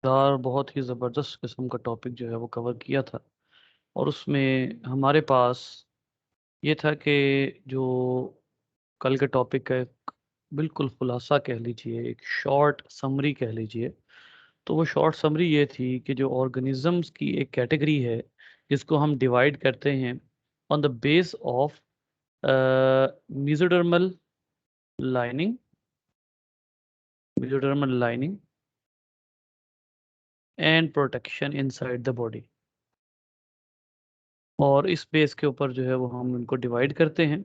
दार बहुत ही ज़बरदस्त किस्म का टॉपिक जो है वो कवर किया था। और उसमें हमारे पास ये था कि जो कल के टॉपिक का एक बिल्कुल खुलासा कह लीजिए, एक शॉर्ट समरी कह लीजिए, तो वो शॉर्ट समरी ये थी कि जो ऑर्गेनिजम्स की एक कैटेगरी है जिसको हम डिवाइड करते हैं on the base of mesodermal lining, mesodermal lining and protection inside the body. और इस बेस के ऊपर जो है वो हम इनको डिवाइड करते हैं।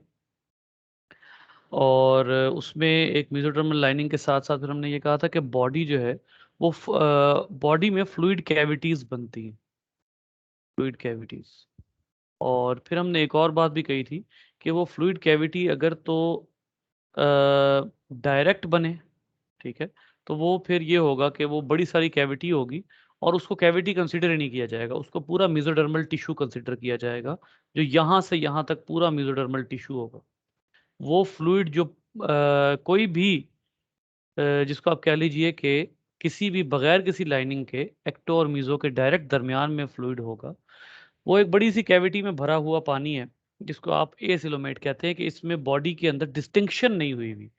और उसमें एक मेसोडर्मल लाइनिंग के साथ साथ फिर हमने ये कहा था कि बॉडी जो है वो बॉडी में फ्लूइड कैविटीज बनती हैं, फ्लूइड कैविटीज। और फिर हमने एक और बात भी कही थी कि वो फ्लूइड कैविटी अगर तो डायरेक्ट बने, ठीक है, तो वो फिर ये होगा कि वो बड़ी सारी कैविटी होगी और उसको कैविटी कंसीडर ही नहीं किया जाएगा, उसको पूरा मेसोडर्मल टिश्यू कंसीडर किया जाएगा, जो यहाँ से यहाँ तक पूरा मेसोडर्मल टिश्यू होगा। वो फ्लूइड जो कोई भी जिसको आप कह लीजिए कि किसी भी बगैर किसी लाइनिंग के एक्टो और मीजो के डायरेक्ट दरमियान में फ्लूइड होगा, वो एक बड़ी सी कैविटी में भरा हुआ पानी है जिसको आप एसिलोमेट कहते हैं, कि इसमें बॉडी के अंदर डिस्टिंक्शन नहीं हुई हुई।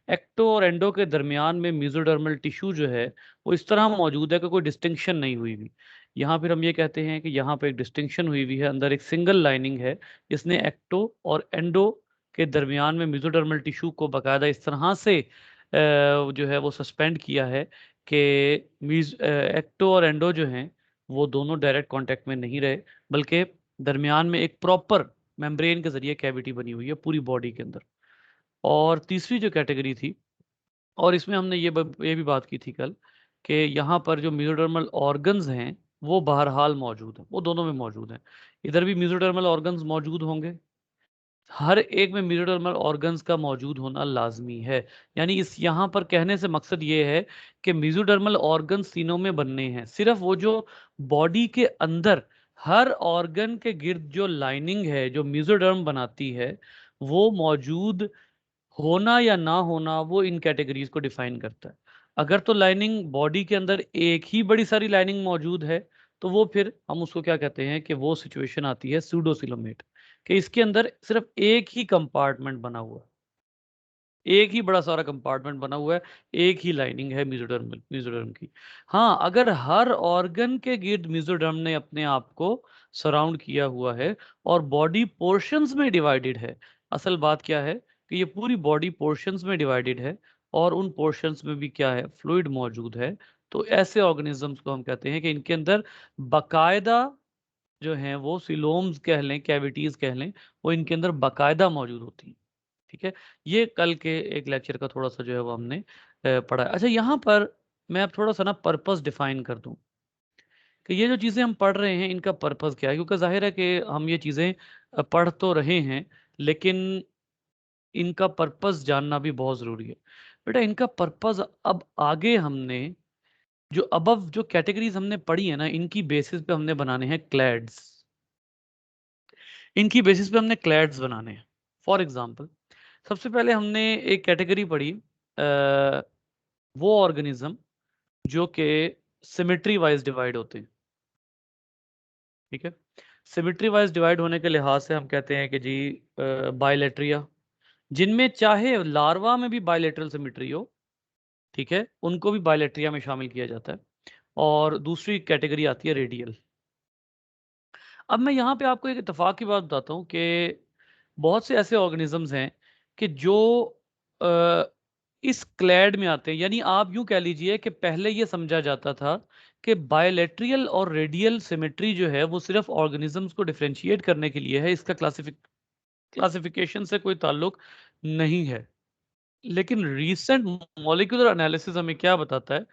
एक्टो और एंडो के दरमियान में मेसोडर्मल टिश्यू जो है वो इस तरह मौजूद है कि कोई डिस्टिंक्शन नहीं हुई हुई। यहाँ फिर हम ये कहते हैं कि यहाँ पे एक डिस्टिंक्शन हुई हुई है, अंदर एक सिंगल लाइनिंग है जिसने एक्टो और एंडो के दरमियान में मेसोडर्मल टिश्यू को बाकायदा इस तरह से जो है वो सस्पेंड किया है कि एक्टो और एंडो जो हैं वो दोनों डायरेक्ट कांटेक्ट में नहीं रहे, बल्कि दरमियान में एक प्रॉपर मेम्ब्रेन के जरिए कैविटी बनी हुई है पूरी बॉडी के अंदर। और तीसरी जो कैटेगरी थी, और इसमें हमने ये भी बात की थी कल, कि यहाँ पर जो मेसोडर्मल ऑर्गन्स हैं वो बहरहाल मौजूद हैं, वो दोनों में मौजूद हैं। इधर भी मेसोडर्मल ऑर्गन्स मौजूद होंगे, हर एक में मेसोडर्मल ऑर्गन्स का मौजूद होना लाजमी है। यानी इस यहाँ पर कहने से मकसद ये है कि मेसोडर्मल ऑर्गन्स तीनों में बनने हैं, सिर्फ वो जो बॉडी के अंदर हर ऑर्गन के गिर्द जो लाइनिंग है जो मेसोडर्म बनाती है वो मौजूद होना या ना होना, वो इन कैटेगरीज को डिफाइन करता है। अगर तो लाइनिंग बॉडी के अंदर एक ही बड़ी सारी लाइनिंग मौजूद है तो वो फिर हम उसको क्या कहते हैं कि वो सिचुएशन आती है सूडोसिलोमेट, कि इसके अंदर सिर्फ एक ही कंपार्टमेंट बना हुआ है, एक ही बड़ा सारा कंपार्टमेंट बना हुआ है, एक ही लाइनिंग है मेसोडर्म की। हाँ, अगर हर ऑर्गन के गिर्द मेसोडर्म ने अपने आप को सराउंड किया हुआ है और बॉडी पोर्शंस में डिवाइडेड है। असल बात क्या है कि ये पूरी बॉडी पोर्शंस में डिवाइडेड है और उन पोर्शंस में भी क्या है, फ्लूइड मौजूद है। तो ऐसे ऑर्गेनिजम्स को हम कहते हैं कि इनके अंदर बाकायदा जो हैं वो सिलोम्स कह लें, कैविटीज कह लें, वो इनके अंदर बाकायदा मौजूद होती हैं। ठीक है, ये कल के एक लेक्चर का थोड़ा सा जो है वो हमने पढ़ा है। अच्छा, यहाँ पर मैं अब थोड़ा सा ना पर्पस डिफाइन कर दूं कि ये जो चीज़ें हम पढ़ रहे हैं इनका पर्पस क्या है, क्योंकि जाहिर है कि हम ये चीज़ें पढ़ तो रहे हैं, लेकिन इनका पर्पस जानना भी बहुत ज़रूरी है। बेटा, इनका पर्पस अब आगे हमने जो अबव जो कैटेगरीज हमने पढ़ी है ना, इनकी बेसिस पे हमने बनाने हैं क्लैड्स, इनकी बेसिस पे हमने क्लैड्स बनाने हैं। फॉर एग्जाम्पल, सबसे पहले हमने एक कैटेगरी पढ़ी, वो ऑर्गेनिज्म जो कि सिमेट्री वाइज डिवाइड होते हैं। ठीक है, सिमेट्री वाइज डिवाइड होने के लिहाज से हम कहते हैं कि जी बायलेट्रिया, जिनमें चाहे लार्वा में भी बायलेटरल सिमेट्री हो, ठीक है, उनको भी बायलेट्रिया में शामिल किया जाता है। और दूसरी कैटेगरी आती है रेडियल। अब मैं यहाँ पे आपको एक इत्तेफाक की बात बताता हूँ कि बहुत से ऐसे ऑर्गेनिजम्स हैं कि जो अ, इस क्लैड में आते हैं। यानी आप यूं कह लीजिए कि पहले ये समझा जाता था कि बायलेट्रियल और रेडियल सिमेट्री जो है वो सिर्फ ऑर्गेनिजम्स को डिफरेंशिएट करने के लिए है, इसका क्लासिफिकेशन से कोई ताल्लुक नहीं है। लेकिन रीसेंट मॉलिक्यूलर एनालिसिस हमें क्या बताता है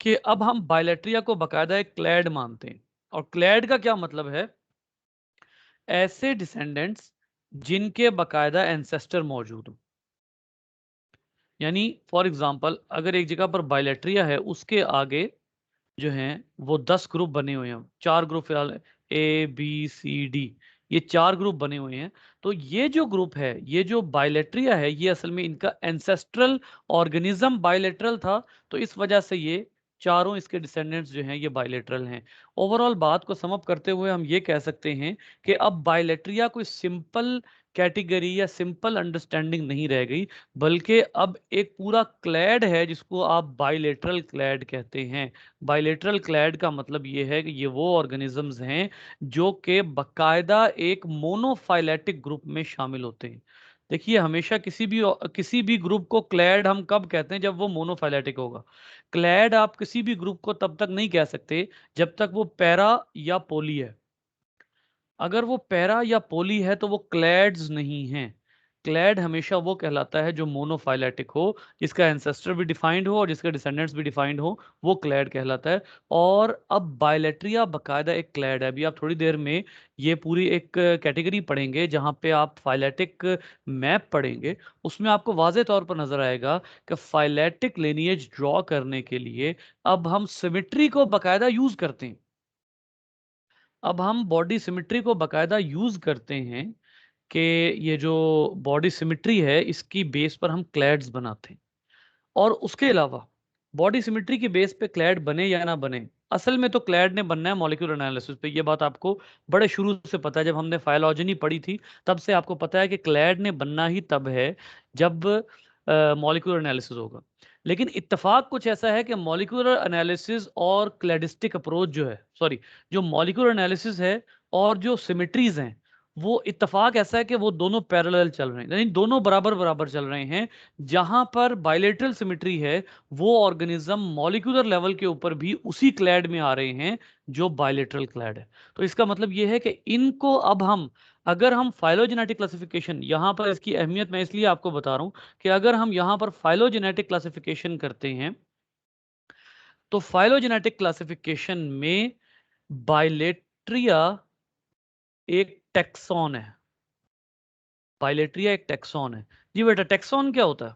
कि अब हम बायलेट्रिया को बाकायदा एक क्लैड मानते हैं। और क्लैड का क्या मतलब है, ऐसे डिसेंडेंट्स जिनके बाकायदा एंसेस्टर मौजूद हो। यानी फॉर एग्जांपल, अगर एक जगह पर बायलेट्रिया है, उसके आगे जो हैं वो 10 ग्रुप बने हुए हैं, 4 ग्रुप फिलहाल, A B C D, ये 4 ग्रुप बने हुए हैं। तो ये जो ग्रुप है, ये जो बायलेट्रिया है, ये असल में इनका एंसेस्ट्रल ऑर्गेनिज्म बायलेटरल था, तो इस वजह से ये चारों इसके डिसेंडेंट्स जो हैं ये बायलेटरल हैं। ओवरऑल बात को सम अप करते हुए हम ये कह सकते हैं कि अब बायलेट्रिया कोई सिंपल कैटेगरी या सिंपल अंडरस्टैंडिंग नहीं रह गई, बल्कि अब एक पूरा क्लैड है जिसको आप बायलेटरल क्लैड कहते हैं। बायलेटरल क्लैड का मतलब ये है कि ये वो ऑर्गेनिजम्स हैं जो कि बकायदा एक मोनोफाइलेटिक ग्रुप में शामिल होते हैं। देखिए, हमेशा किसी भी ग्रुप को क्लैड हम कब कहते हैं? जब वो मोनोफाइलेटिक होगा। क्लैड आप किसी भी ग्रुप को तब तक नहीं कह सकते जब तक वो पैरा या पोली है। अगर वो पैरा या पोली है तो वो क्लैड्स नहीं है। क्लैड हमेशा वो कहलाता है जो मोनोफाइलेटिक हो, जिसका एंसेस्टर भी डिफाइंड हो और जिसके डिसेंडेंट्स भी डिफाइंड हो, वो क्लैड कहलाता है। और अब बायलेट्रिया बकायदा एक क्लैड है। अभी आप थोड़ी देर में ये पूरी एक कैटेगरी पढ़ेंगे जहां पे आप फाइलेटिक मैप पढ़ेंगे। उसमें आपको वाज़े तौर पर नजर आएगा कि फाइलेटिक लिनिएज ड्रॉ करने के लिए अब हम सिमेट्री को बकायदा यूज करते हैं। अब हम बॉडी सिमेट्री को बकायदा यूज करते हैं कि ये जो बॉडी सिमेट्री है इसकी बेस पर हम क्लैड्स बनाते हैं। और उसके अलावा बॉडी सिमेट्री की बेस पे क्लैड बने या ना बने, असल में तो क्लैड ने बनना है मॉलिक्यूलर एनालिसिस पे। ये बात आपको बड़े शुरू से पता है। जब हमने फाइलॉजेनी पढ़ी थी तब से आपको पता है कि क्लैड ने बनना ही तब है जब मॉलिक्यूलर एनालिसिस होगा। लेकिन इत्तेफाक कुछ ऐसा है कि मॉलिक्यूलर एनालिसिस और क्लैडिस्टिक अप्रोच जो है, सॉरी, जो मॉलिक्यूलर एनालिसिस है और जो सिमेट्रीज हैं, वो इत्तेफाक ऐसा है कि वो दोनों पैरेलल चल रहे हैं, यानी दोनों बराबर बराबर चल रहे हैं। जहां पर बायलेटरल सिमेट्री है वो ऑर्गेनिज्म मॉलिक्यूलर लेवल के ऊपर भी उसी क्लैड में आ रहे हैं जो बायलेटरल क्लैड है। तो इसका मतलब यह है कि इनको अब हम, अगर हम फाइलोजेनेटिक क्लासिफिकेशन, यहां पर इसकी अहमियत मैं इसलिए आपको बता रहा हूं कि अगर हम यहां पर फाइलोजेनेटिक क्लासिफिकेशन करते हैं तो फाइलोजेनेटिक क्लासिफिकेशन में बायलेट्रिया एक टेक्सॉन है। बायलेट्रिया एक टेक्सॉन है। जी बेटा, टेक्सॉन क्या होता है?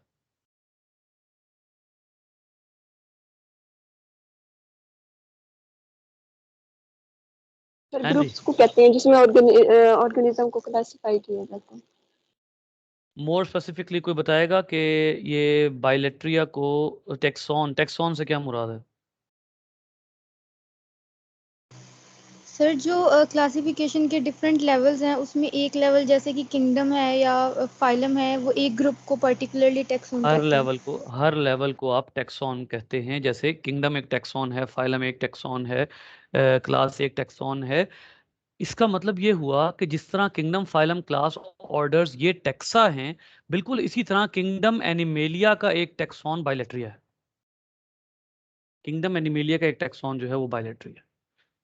सर हाँ जी, ग्रुप्स को कहते हैं जिसमें ऑर्गेनिज्म को क्लासिफाई किया जाता है। मोर स्पेसिफिकली कोई बताएगा कि ये बायलेट्रिया को टेक्सॉन, टेक्सॉन से क्या मुराद है? सर जो क्लासिफिकेशन के डिफरेंट लेवल्स हैं उसमें एक लेवल जैसे कि किंगडम है या फाइलम है वो एक ग्रुप को पर्टिकुलरली टैक्सोन कहते हैं। हर लेवल को आप टेक्सॉन कहते हैं। जैसे किंगडम एक टेक्सॉन है, फाइलम एक टेक्सॉन है, क्लास एक टेक्सॉन है। इसका मतलब ये हुआ कि जिस तरह किंगडम, फाइलम, क्लास, ऑर्डर्स ये टेक्सा हैं, बिल्कुल इसी तरह किंगडम एनिमेलिया का एक टेक्सॉन बायलेट्रिया है। किंगडम एनिमेलिया का एक टेक्सॉन जो है वो बायलेट्री है।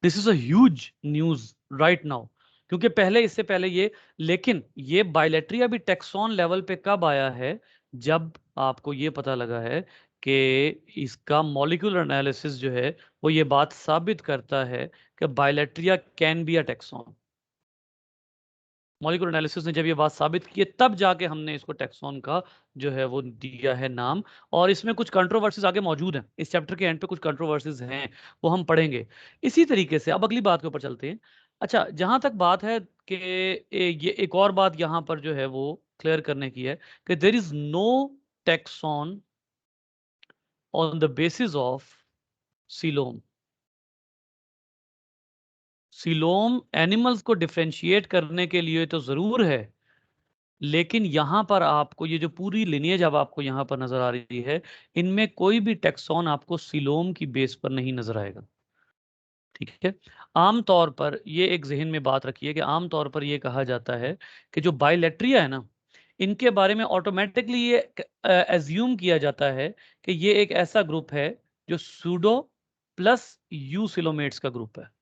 This is a huge news right now, क्योंकि पहले, इससे पहले ये, लेकिन ये बायलेट्रिया भी टेक्सॉन लेवल पे कब आया है? जब आपको ये पता लगा है कि इसका मॉलिक्यूलर एनालिसिस जो है वो ये बात साबित करता है कि Bilateria can be a taxon. Molecular analysis ने जब ये बात साबित की है तब जाके हमने इसको टैक्सॉन का जो है वो दिया है नाम। और इसमें कुछ कंट्रोवर्सीज आगे मौजूद हैं, इस चैप्टर के एंड पे कुछ कंट्रोवर्सीज हैं, वो हम पढ़ेंगे। इसी तरीके से अब अगली बात के ऊपर चलते हैं। अच्छा, जहां तक बात है कि ये एक और बात यहां पर जो है वो क्लियर करने की है कि there is no taxon on the basis of coelom. Coelom animals को डिफरेंशिएट करने के लिए तो जरूर है, लेकिन यहां पर आपको ये जो पूरी लिनिएज अब आपको यहां पर नजर आ रही है, इनमें कोई भी टेक्सॉन आपको सिलोम की बेस पर नहीं नजर आएगा। ठीक है। आमतौर पर ये एक जहन में बात रखिए कि आमतौर पर ये कहा जाता है कि जो बायलेट्रिया है ना, इनके बारे में ऑटोमेटिकली ये एज्यूम किया जाता है कि ये एक ऐसा ग्रुप है जो सूडो प्लस यूसिलोमेट्स का ग्रुप है।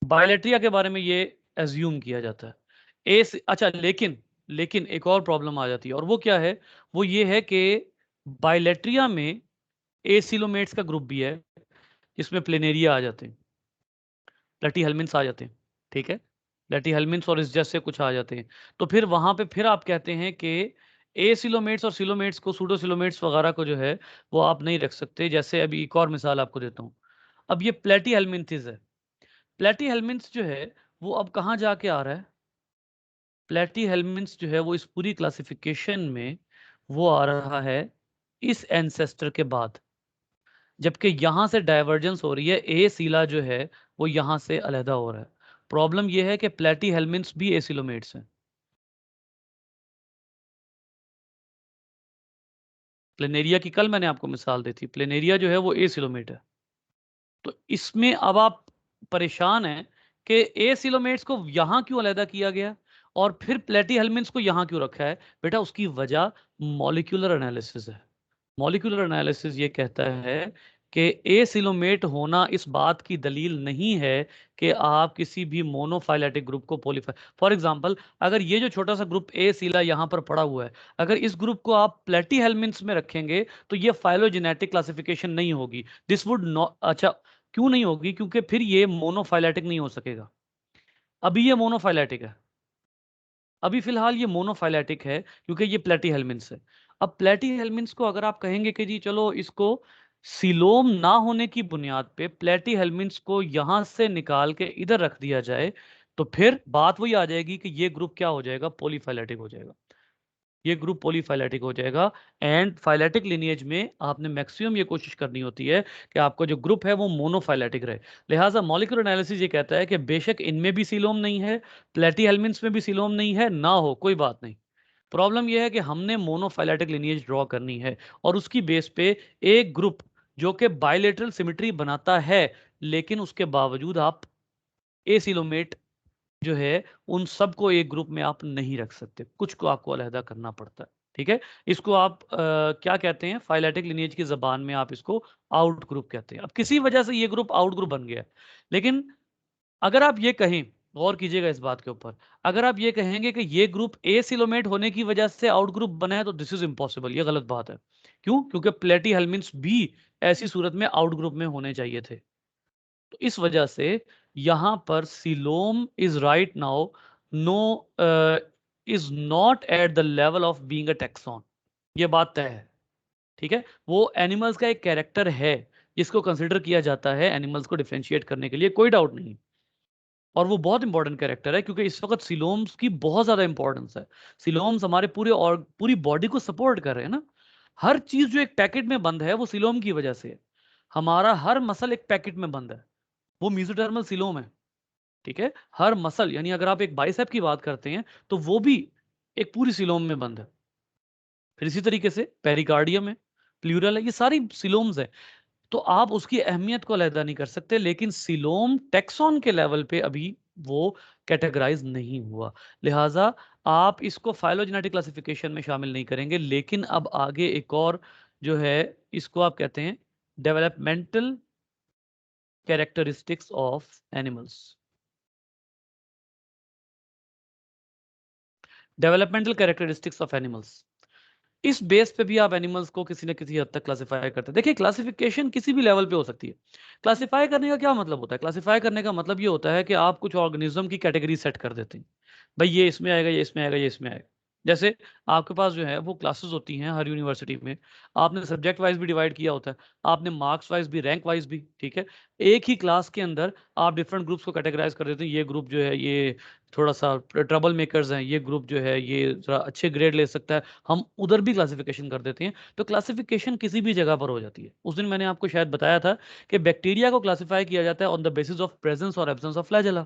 बायलेट्रिया के बारे में ये एज्यूम किया जाता है। अच्छा, लेकिन लेकिन एक और प्रॉब्लम आ जाती है, और वो क्या है? वो ये है कि बायलेट्रिया में एसिलोमेट्स का ग्रुप भी है जिसमें प्लेनेरिया आ जाते हैं, प्लेटीहेल्मिन्थ्स आ जाते हैं। ठीक है, प्लेटीहेल्मिन्थ्स और इस जैसे कुछ आ जाते हैं। तो फिर वहां पे फिर आप कहते हैं कि एसिलोमेट्स और सिलोमेट्स को, सूडोसिलोमेट्स वगैरह को जो है वो आप नहीं रख सकते। जैसे अभी एक और मिसाल आपको देता हूँ। अब ये प्लेटीहेल्मिन्थ्स है। प्लेटीहेल्मिन्थ्स जो है वो अब कहाँ जाके आ रहा है? प्लेटीहेल्मिन्थ्स जो है वो इस पूरी क्लासिफिकेशन में वो आ रहा है इस एंसेस्टर के बाद। जबकि यहां से डाइवर्जेंस हो रही है, ए सिला जो है वो यहां से अलहदा हो रहा है। प्रॉब्लम यह है कि प्लेटी हेलमिन्ट्स भी एसिलोमेट्स हैं। प्लेनेरिया की कल मैंने आपको मिसाल दी थी, प्लेनेरिया जो है वो एसिलोमेट है। तो इसमें अब आप परेशान हैं कि एसिलोमेट्स को यहां क्यों अलहदा किया गया और फिर प्लेटी हेलमिन्ट्स को यहां क्यों रखा है। बेटा उसकी वजह मॉलिक्यूलर एनालिसिस है। मॉलिक्यूलर एनालिसिस ये कहता है कि एसिलोमेट होना इस बात की दलील नहीं है कि आप किसी भी मोनोफाइलेटिक ग्रुप को पॉलीफाइ। फॉर एग्जांपल, अगर ये जो छोटा सा ग्रुप ए सिला यहां पर पड़ा हुआ है, अगर इस ग्रुप को आप प्लेटी हेलमिन्ट्स में रखेंगे तो ये फाइलोजेनेटिक क्लासिफिकेशन नहीं होगी। दिस वुड नॉट, अच्छा क्यों नहीं होगी, क्योंकि फिर ये मोनोफाइलेटिक नहीं हो सकेगा। अभी ये मोनोफाइलेटिक है, अभी फिलहाल ये मोनोफाइलेटिक है क्योंकि ये प्लेटी हेलमिन्ट्स है। अब प्लेटी हेलमिन्ट्स को अगर आप कहेंगे कि जी चलो इसको सिलोम ना होने की बुनियाद पे प्लेटी हेलमिन्ट्स को यहां से निकाल के इधर रख दिया जाए, तो फिर बात वही आ जाएगी कि ये ग्रुप क्या हो जाएगा, पॉलीफाइलेटिक हो जाएगा। ये ग्रुप पॉलीफाइलेटिक हो जाएगा। एंड फाइलेटिक लिनिएज में आपने मैक्सिमम ये कोशिश करनी होती है कि आपका जो ग्रुप है वो मोनोफाइलेटिक रहे। लिहाजा मॉलिक्यूलर एनालिसिस ये कहता है कि बेशक इनमें भी सीलोम नहीं है, प्लेटी हेलमिन्ट्स में भी सीलोम नहीं है, ना हो कोई बात नहीं। प्रॉब्लम यह है कि हमने मोनोफाइलेटिक लिनिएज ड्रॉ करनी है और उसकी बेस पे एक ग्रुप जो कि बायलेटरल सिमेट्री बनाता है, लेकिन उसके बावजूद आप एसिलोमेट जो है उन सबको एक ग्रुप में आप नहीं रख सकते, कुछ को आपको अलहदा करना पड़ता है। ठीक है, इसको आप क्या कहते हैं, फाइलेटिक लिनिएज की जबान में आप इसको आउट ग्रुप कहते हैं। अब किसी वजह से ये ग्रुप आउट ग्रुप बन गया है, लेकिन अगर आप ये कहें, गौर कीजिएगा इस बात के ऊपर, अगर आप ये कहेंगे कि ये ग्रुप एसिलोमेट होने की वजह से आउट ग्रुप बना है तो दिस इज इम्पॉसिबल, ये गलत बात है। क्यों? क्योंकि प्लेटी हेलमिन्ट्स भी ऐसी सूरत में आउट ग्रुप में होने चाहिए थे। तो इस वजह से यहां पर coelom is right now no, is not at the level of being a taxon. ये बात तय है। ठीक है, वो एनिमल्स का एक कैरेक्टर है जिसको कंसिडर किया जाता है एनिमल्स को डिफरेंशिएट करने के लिए, कोई डाउट नहीं। और वो बहुत इंपॉर्टेंट कैरेक्टर है क्योंकि इस वक्त सिलोम्स की बहुत ज्यादा इंपॉर्टेंस है। सिलोम्स हमारे पूरे और पूरी बॉडी को सपोर्ट कर रहे हैं ना। हर चीज जो एक पैकेट में बंद है वो सिलोम की वजह से है। हमारा हर मसल एक पैकेट में बंद है, वो मेसोडर्मल सिलोम है। ठीक है, हर मसल, यानी अगर आप एक बाइसेप की बात करते हैं तो वो भी एक पूरी सिलोम में बंद है। फिर इसी तरीके से पेरिकार्डियम है, प्लूरल है, ये सारी सिलोम्स है। तो आप उसकी अहमियत को अलहदा नहीं कर सकते, लेकिन सिलोम टेक्सॉन के लेवल पे अभी वो कैटेगराइज नहीं हुआ। लिहाजा आप इसको फाइलोजेनेटिक क्लासिफिकेशन में शामिल नहीं करेंगे। लेकिन अब आगे एक और जो है, इसको आप कहते हैं developmental characteristics of animals. Developmental characteristics of animals, इस बेस पे भी आप एनिमल्स को किसी न किसी हद तक क्लासिफाई करते हैं। देखिए, क्लासिफिकेशन किसी भी लेवल पे हो सकती है। क्लासिफाई करने का क्या मतलब होता है? क्लासिफाई करने का मतलब ये होता है कि आप कुछ ऑर्गेनिज्म की कैटेगरी सेट कर देते हैं। भाई ये इसमें आएगा, ये इसमें आएगा, ये इसमें आएगा। जैसे आपके पास जो है वो क्लासेस होती हैं हर यूनिवर्सिटी में, आपने सब्जेक्ट वाइज भी डिवाइड किया होता है, आपने मार्क्स वाइज भी, रैंक वाइज भी। ठीक है, एक ही क्लास के अंदर आप डिफरेंट ग्रुप्स को कैटेगराइज कर देते हैं। ये ग्रुप जो है ये थोड़ा सा ट्रबल मेकर्स हैं, ये ग्रुप जो है ये जरा अच्छे ग्रेड ले सकता है, हम उधर भी क्लासिफिकेशन कर देते हैं। तो क्लासिफिकेशन किसी भी जगह पर हो जाती है। उस दिन मैंने आपको शायद बताया था कि बैक्टीरिया को क्लासिफाई किया जाता है on the basis of presence और एब्सेंस ऑफ फ्लैजेला।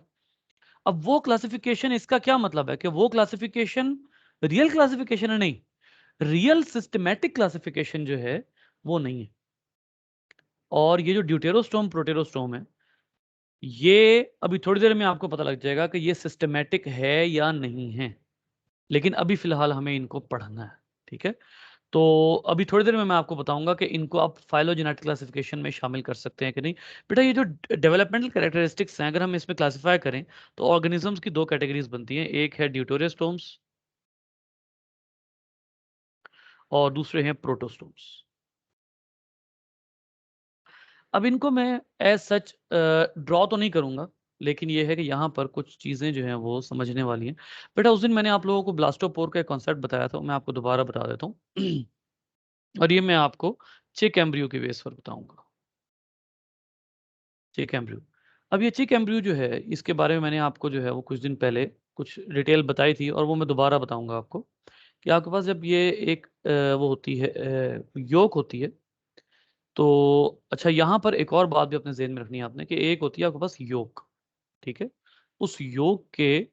अब वो क्लासिफिकेशन, इसका क्या मतलब है कि वो क्लासिफिकेशन रियल क्लासिफिकेशन है? नहीं, रियल सिस्टमैटिक क्लासिफिकेशन जो है वो नहीं है। और ये जो ड्यूटेरोस्टोम प्रोटेरोस्टोम है, ये अभी थोड़ी देर में आपको पता लग जाएगा कि ये सिस्टमैटिक है या नहीं है, लेकिन अभी फिलहाल हमें इनको पढ़ना है। ठीक है, तो अभी थोड़ी देर में मैं आपको बताऊंगा कि इनको आप फाइलोजेनेटिक क्लासिफिकेशन में शामिल कर सकते हैं कि नहीं। बेटा ये जो डेवलपमेंटल कैरेक्टरिस्टिक्स हैं, अगर हम इसमें क्लासिफाई करें तो ऑर्गेनिजम्स की दो कैटेगरीज बनती हैं, एक है ड्यूटेरोस्टोम्स और दूसरे हैं प्रोटोस्टोम्स। अब इनको मैं एज सच ड्रॉ तो नहीं करूंगा, लेकिन यह है कि यहाँ पर कुछ चीज़ें जो हैं वो समझने वाली हैं। बेटा उस दिन मैंने आप लोगों को ब्लास्टोपोर का कॉन्सेप्ट बताया था, मैं आपको दोबारा बता देता हूँ। और ये मैं आपको चिक एम्ब्रियो के बेस पर बताऊंगा। चिक एम्ब्रियो, अब ये चिक एम्ब्रियो जो है इसके बारे में मैंने आपको जो है वो कुछ दिन पहले कुछ डिटेल बताई थी, और वो मैं दोबारा बताऊंगा आपको कि आपके पास जब ये एक वो होती है, योक होती है, तो अच्छा, यहाँ पर एक और बात भी अपने ज़हन में रखनी है आपने कि एक होती है आपके पास योग, ठीक है, उस योग के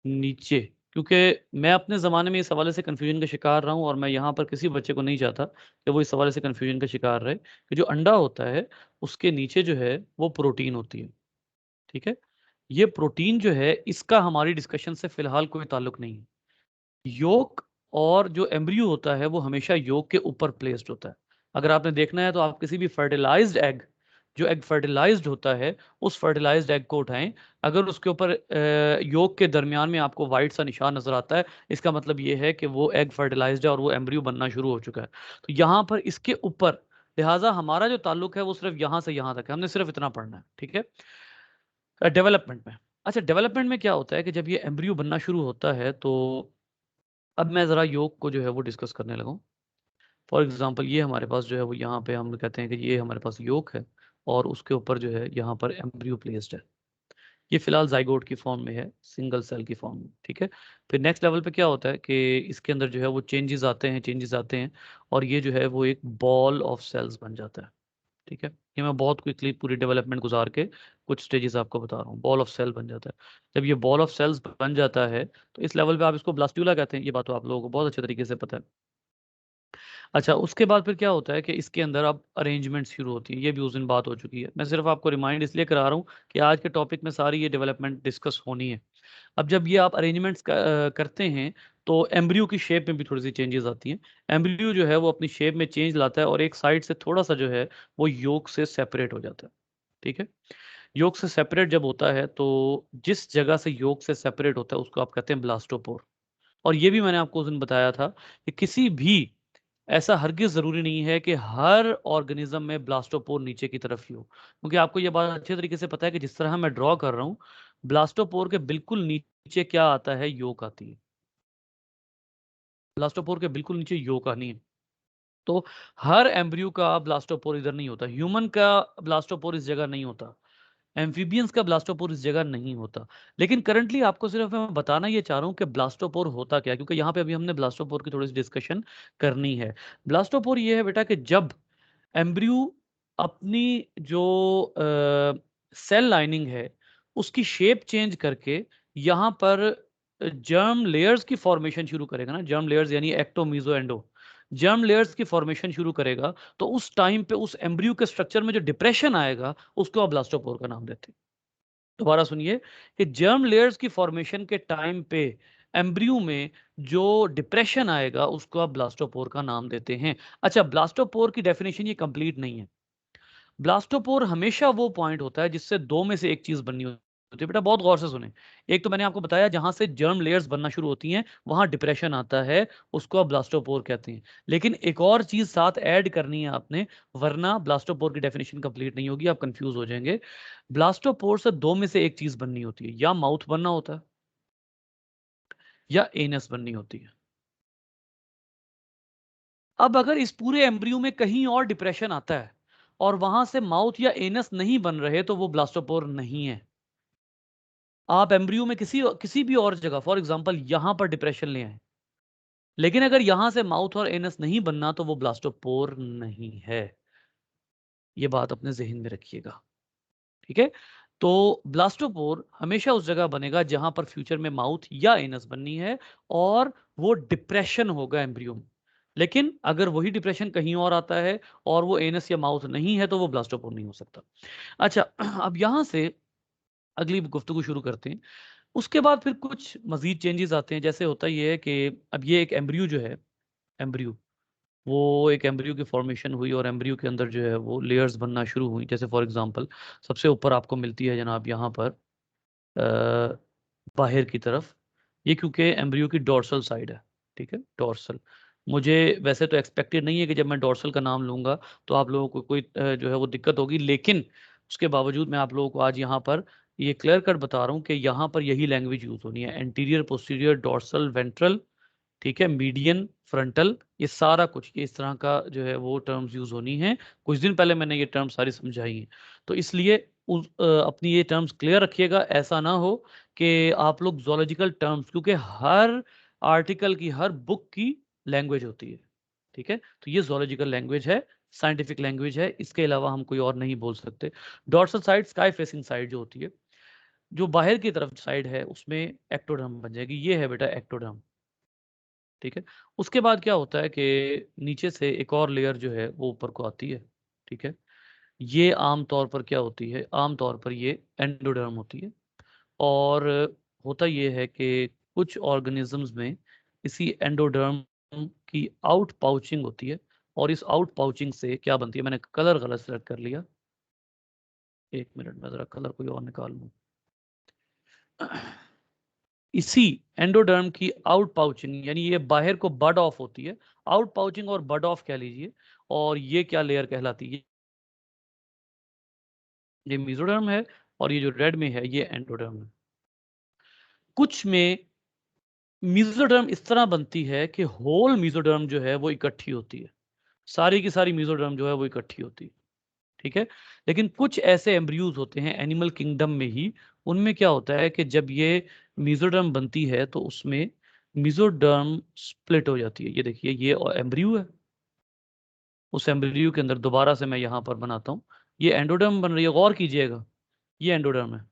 नीचे, क्योंकि मैं अपने ज़माने में इस हवाले से कन्फ्यूजन का शिकार रहा हूँ और मैं यहाँ पर किसी बच्चे को नहीं चाहता कि वो इस हवाले से कन्फ्यूजन का शिकार रहे, कि जो अंडा होता है उसके नीचे जो है वो प्रोटीन होती है, ठीक है। ये प्रोटीन जो है इसका हमारी डिस्कशन से फिलहाल कोई ताल्लुक नहीं है। योक और जो एम्ब्रियो होता है वो हमेशा योक के ऊपर प्लेस्ड होता है। अगर आपने देखना है तो आप किसी भी फर्टिलाइज्ड एग, जो एग फर्टिलाइज्ड होता है, उस फर्टिलाइज्ड एग को उठाएं, अगर उसके ऊपर योक के दरमियान में आपको वाइट सा निशान नजर आता है, इसका मतलब ये है कि वो एग फर्टिलाइज्ड है और वो एम्ब्रियो बनना शुरू हो चुका है। तो यहाँ पर इसके ऊपर, लिहाजा हमारा जो ताल्लुक है वो सिर्फ यहाँ से यहाँ तक है, हमने सिर्फ इतना पढ़ना है, ठीक है। डेवलपमेंट में, अच्छा डेवलपमेंट में क्या होता है कि जब ये एम्ब्रियो बनना शुरू होता है, तो अब मैं ज़रा योग को जो है वो डिस्कस करने लगा हूँ। फॉर एग्जांपल ये हमारे पास जो है वो यहाँ पे हम कहते हैं कि ये हमारे पास योग है और उसके ऊपर जो है यहाँ पर एम्ब्रियो प्लेस्ड है। ये फिलहाल जाइगोट की फॉर्म में है, सिंगल सेल की फॉर्म में, ठीक है। फिर नेक्स्ट लेवल पे क्या होता है कि इसके अंदर जो है वो चेंजेस आते हैं और ये जो है वो एक बॉल ऑफ सेल्स बन जाता है, ठीक है। ये मैं बहुत क्विकली पूरी डेवलपमेंट गुजार के कुछ स्टेजेस आपको बता रहा हूँ। बॉल ऑफ सेल बन जाता है। जब ये बॉल ऑफ सेल्स बन जाता है तो इस लेवल पे आप इसको ब्लास्ट्यूला कहते हैं, ये बात तो आप लोगों को बहुत अच्छे तरीके से पता है। अच्छा, उसके बाद फिर क्या होता है कि इसके अंदर अब अरेंजमेंट शुरू होती है, ये भी उस दिन बात हो चुकी है, मैं सिर्फ आपको रिमाइंड इसलिए करा रहा हूँ कि आज के टॉपिक में सारी ये डेवलपमेंट डिस्कस होनी है। अब जब ये आप अरेंजमेंट्स करते हैं तो एम्ब्रियो की शेप में भी थोड़ी सी चेंजेस आती हैं। एम्ब्रियो जो है वो अपनी शेप में चेंज लाता है और एक साइड से थोड़ा सा जो है वो योक से सेपरेट हो जाता है, ठीक है। योक से सेपरेट जब होता है तो जिस जगह से योक से सेपरेट होता है उसको आप कहते हैं ब्लास्टोपोर। और ये भी मैंने आपको उस दिन बताया था कि किसी भी, ऐसा हरगिज जरूरी नहीं है कि हर ऑर्गेनिज्म में ब्लास्टोपोर नीचे की तरफ ही हो, क्योंकि आपको ये बात अच्छे तरीके से पता है कि जिस तरह मैं ड्रॉ कर रहा हूं, ब्लास्टोपोर के बिल्कुल नीचे क्या आता है, योक आती है। ब्लास्टोपोर के बिल्कुल नीचे योक आनी है। तो हर एम्ब्रियो का ब्लास्टोपोर इधर नहीं होता, ह्यूमन का ब्लास्टोपोर इस जगह नहीं होता, एम्फीबियंस का ब्लास्टोपोर इस जगह नहीं होता। लेकिन करंटली आपको सिर्फ मैं बताना ये चाह रहा हूँ कि ब्लास्टोपोर होता क्या है, क्योंकि यहाँ पे अभी हमने ब्लास्टोपोर की थोड़ी सी डिस्कशन करनी है। ब्लास्टोपोर ये है बेटा कि जब एम्ब्रियो अपनी जो सेल लाइनिंग है उसकी शेप चेंज करके यहाँ पर जर्म लेयर्स की फॉर्मेशन शुरू करेगा ना, जर्म लेयर्स यानी ecto meso endo, germ layers की फॉर्मेशन शुरू करेगा, तो उस टाइम पे उस एम्ब्रियो के स्ट्रक्चर में जो डिप्रेशन आएगा उसको आप ब्लास्टोपोर का नाम देते हैं। दोबारा सुनिए कि जर्म लेयर्स की फॉर्मेशन के टाइम पे एम्ब्रियो में जो डिप्रेशन आएगा उसको आप ब्लास्टोपोर का नाम देते हैं। अच्छा, ब्लास्टोपोर की डेफिनेशन ये कंप्लीट नहीं है। ब्लास्टोपोर हमेशा वो पॉइंट होता है जिससे दो में से एक चीज बननी होती है। बेटा बहुत गौर से सुने, एक तो मैंने आपको बताया जहां से जर्म लेयर्स बनना शुरू होती हैं वहां डिप्रेशन आता है, उसको आप ब्लास्टोपोर कहते हैं। लेकिन एक और चीज साथ ऐड करनी है आपने, वरना ब्लास्टोपोर की डेफिनेशन कंप्लीट नहीं होगी, आप कंफ्यूज हो जाएंगे। ब्लास्टोपोर से दो में से एक चीज बननी होती है, या माउथ बनना होता है या एनस बननी होती है। अब अगर इस पूरे एम्ब्रियो में कहीं और डिप्रेशन आता है और वहां से माउथ या एनस नहीं बन रहे तो वो ब्लास्टोपोर नहीं है। आप एम्ब्रियो में किसी किसी भी और जगह, फॉर एग्जांपल यहां पर डिप्रेशन ले आए, लेकिन अगर यहां से माउथ और एनस नहीं बनना तो वो ब्लास्टोपोर नहीं है। ये बात अपने जहन में रखिएगा, ठीक है। तो ब्लास्टोपोर हमेशा उस जगह बनेगा जहां पर फ्यूचर में माउथ या एनस बननी है और वो डिप्रेशन होगा एम्ब्रियो में। लेकिन अगर वही डिप्रेशन कहीं और आता है और वो एनस या माउथ नहीं है तो वो ब्लास्टोपोर नहीं हो सकता। अच्छा, अब यहां से अगली गुफ्तगू शुरू करते हैं। उसके बाद फिर कुछ मजीद चेंजेस आते हैं, जैसे होता ये है कि अब ये एक एम्ब्रियो जो है, एम्ब्रियो, वो एक एम्ब्रियो की फॉर्मेशन हुई और एम्ब्रियो के अंदर जो है वो लेयर्स बनना शुरू हुई। जैसे फॉर एग्जांपल सबसे ऊपर आपको मिलती है जनाब यहाँ पर बाहर की तरफ, ये क्योंकि एम्ब्रियो की डोर्सल साइड है, ठीक है, डोर्सल। मुझे वैसे तो एक्सपेक्टेड नहीं है कि जब मैं डोर्सल का नाम लूंगा तो आप लोगों को कोई जो है वो दिक्कत होगी, लेकिन उसके बावजूद मैं आप लोगों को आज यहाँ पर ये क्लियर कट बता रहा हूँ कि यहाँ पर यही लैंग्वेज यूज होनी है, एंटीरियर, पोस्टीरियर, डोर्सल, वेंट्रल, ठीक है, मीडियन, फ्रंटल, ये सारा कुछ, ये इस तरह का जो है वो टर्म्स यूज होनी है। कुछ दिन पहले मैंने ये टर्म्स सारी समझाई हैं, तो इसलिए अपनी ये टर्म्स क्लियर रखिएगा। ऐसा ना हो कि आप लोग जोलॉजिकल टर्म्स, क्योंकि हर आर्टिकल की, हर बुक की लैंग्वेज होती है, ठीक है, तो ये जोलॉजिकल लैंग्वेज है, साइंटिफिक लैंग्वेज है, इसके अलावा हम कोई और नहीं बोल सकते। Dorsal side sky facing side जो होती है, जो बाहर की तरफ साइड है, उसमें एक्टोडर्म बन जाएगी। ये है बेटा एक्टोडर्म, ठीक है। उसके बाद क्या होता है कि नीचे से एक और लेयर जो है वो ऊपर को आती है, ठीक है। ये आमतौर पर क्या होती है, आमतौर पर ये एंडोडर्म होती है। और होता ये है कि कुछ ऑर्गेनिजम्स में इसी एंडोडर्म की आउट पाउचिंग होती है, और इस आउट पाउचिंग से क्या बनती है, मैंने कलर गलत सेलेक्ट कर लिया, एक मिनट में जरा कलर कोई और निकाल लूं। इसी एंडोडर्म की आउट पाउचिंग, यानी ये बाहर को बड ऑफ होती है, आउट पाउचिंग और बड ऑफ कह लीजिए, और ये क्या लेयर कहलाती है, ये मेसोडर्म है, और ये जो रेड में है ये एंडोडर्म है। कुछ में मेसोडर्म इस तरह बनती है कि होल मेसोडर्म जो है वो इकट्ठी होती है, सारी की सारी मेसोडर्म जो है वो इकट्ठी होती है, ठीक है। लेकिन कुछ ऐसे एम्ब्रियोज होते हैं एनिमल किंगडम में ही, उनमें क्या होता है कि जब ये मेसोडर्म बनती है तो उसमें मेसोडर्म स्प्लिट हो जाती है। ये देखिए ये एम्ब्रियो है, उस एम्ब्रियो के अंदर दोबारा से मैं यहां पर बनाता हूं, ये एंडोडर्म बन रही है, गौर कीजिएगा, ये एंडोडर्म है,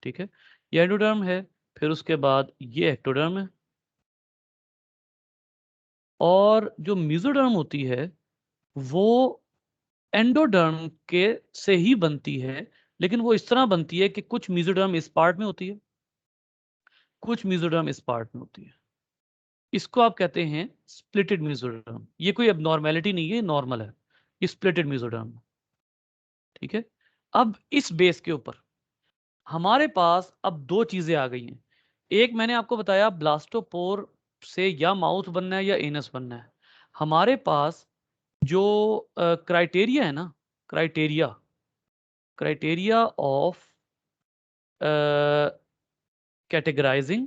ठीक है, ये एंडोडर्म है। फिर उसके बाद ये एक्टोडर्म है, और जो मेसोडर्म होती है वो एंडोडर्म के से ही बनती है, लेकिन वो इस तरह बनती है कि कुछ मेसोडर्म इस पार्ट में होती है, कुछ मेसोडर्म इस पार्ट में होती है। इसको आप कहते हैं स्प्लिटेड मेसोडर्म। ये कोई एबनॉर्मेलिटी नहीं है, नॉर्मल है, ये स्प्लिटेड मेसोडर्म, ठीक है। अब इस बेस के ऊपर हमारे पास अब दो चीजें आ गई हैं। एक मैंने आपको बताया ब्लास्टोपोर से या माउथ बनना है या एनस बनना है। हमारे पास जो क्राइटेरिया है ना, criteria criteria of categorising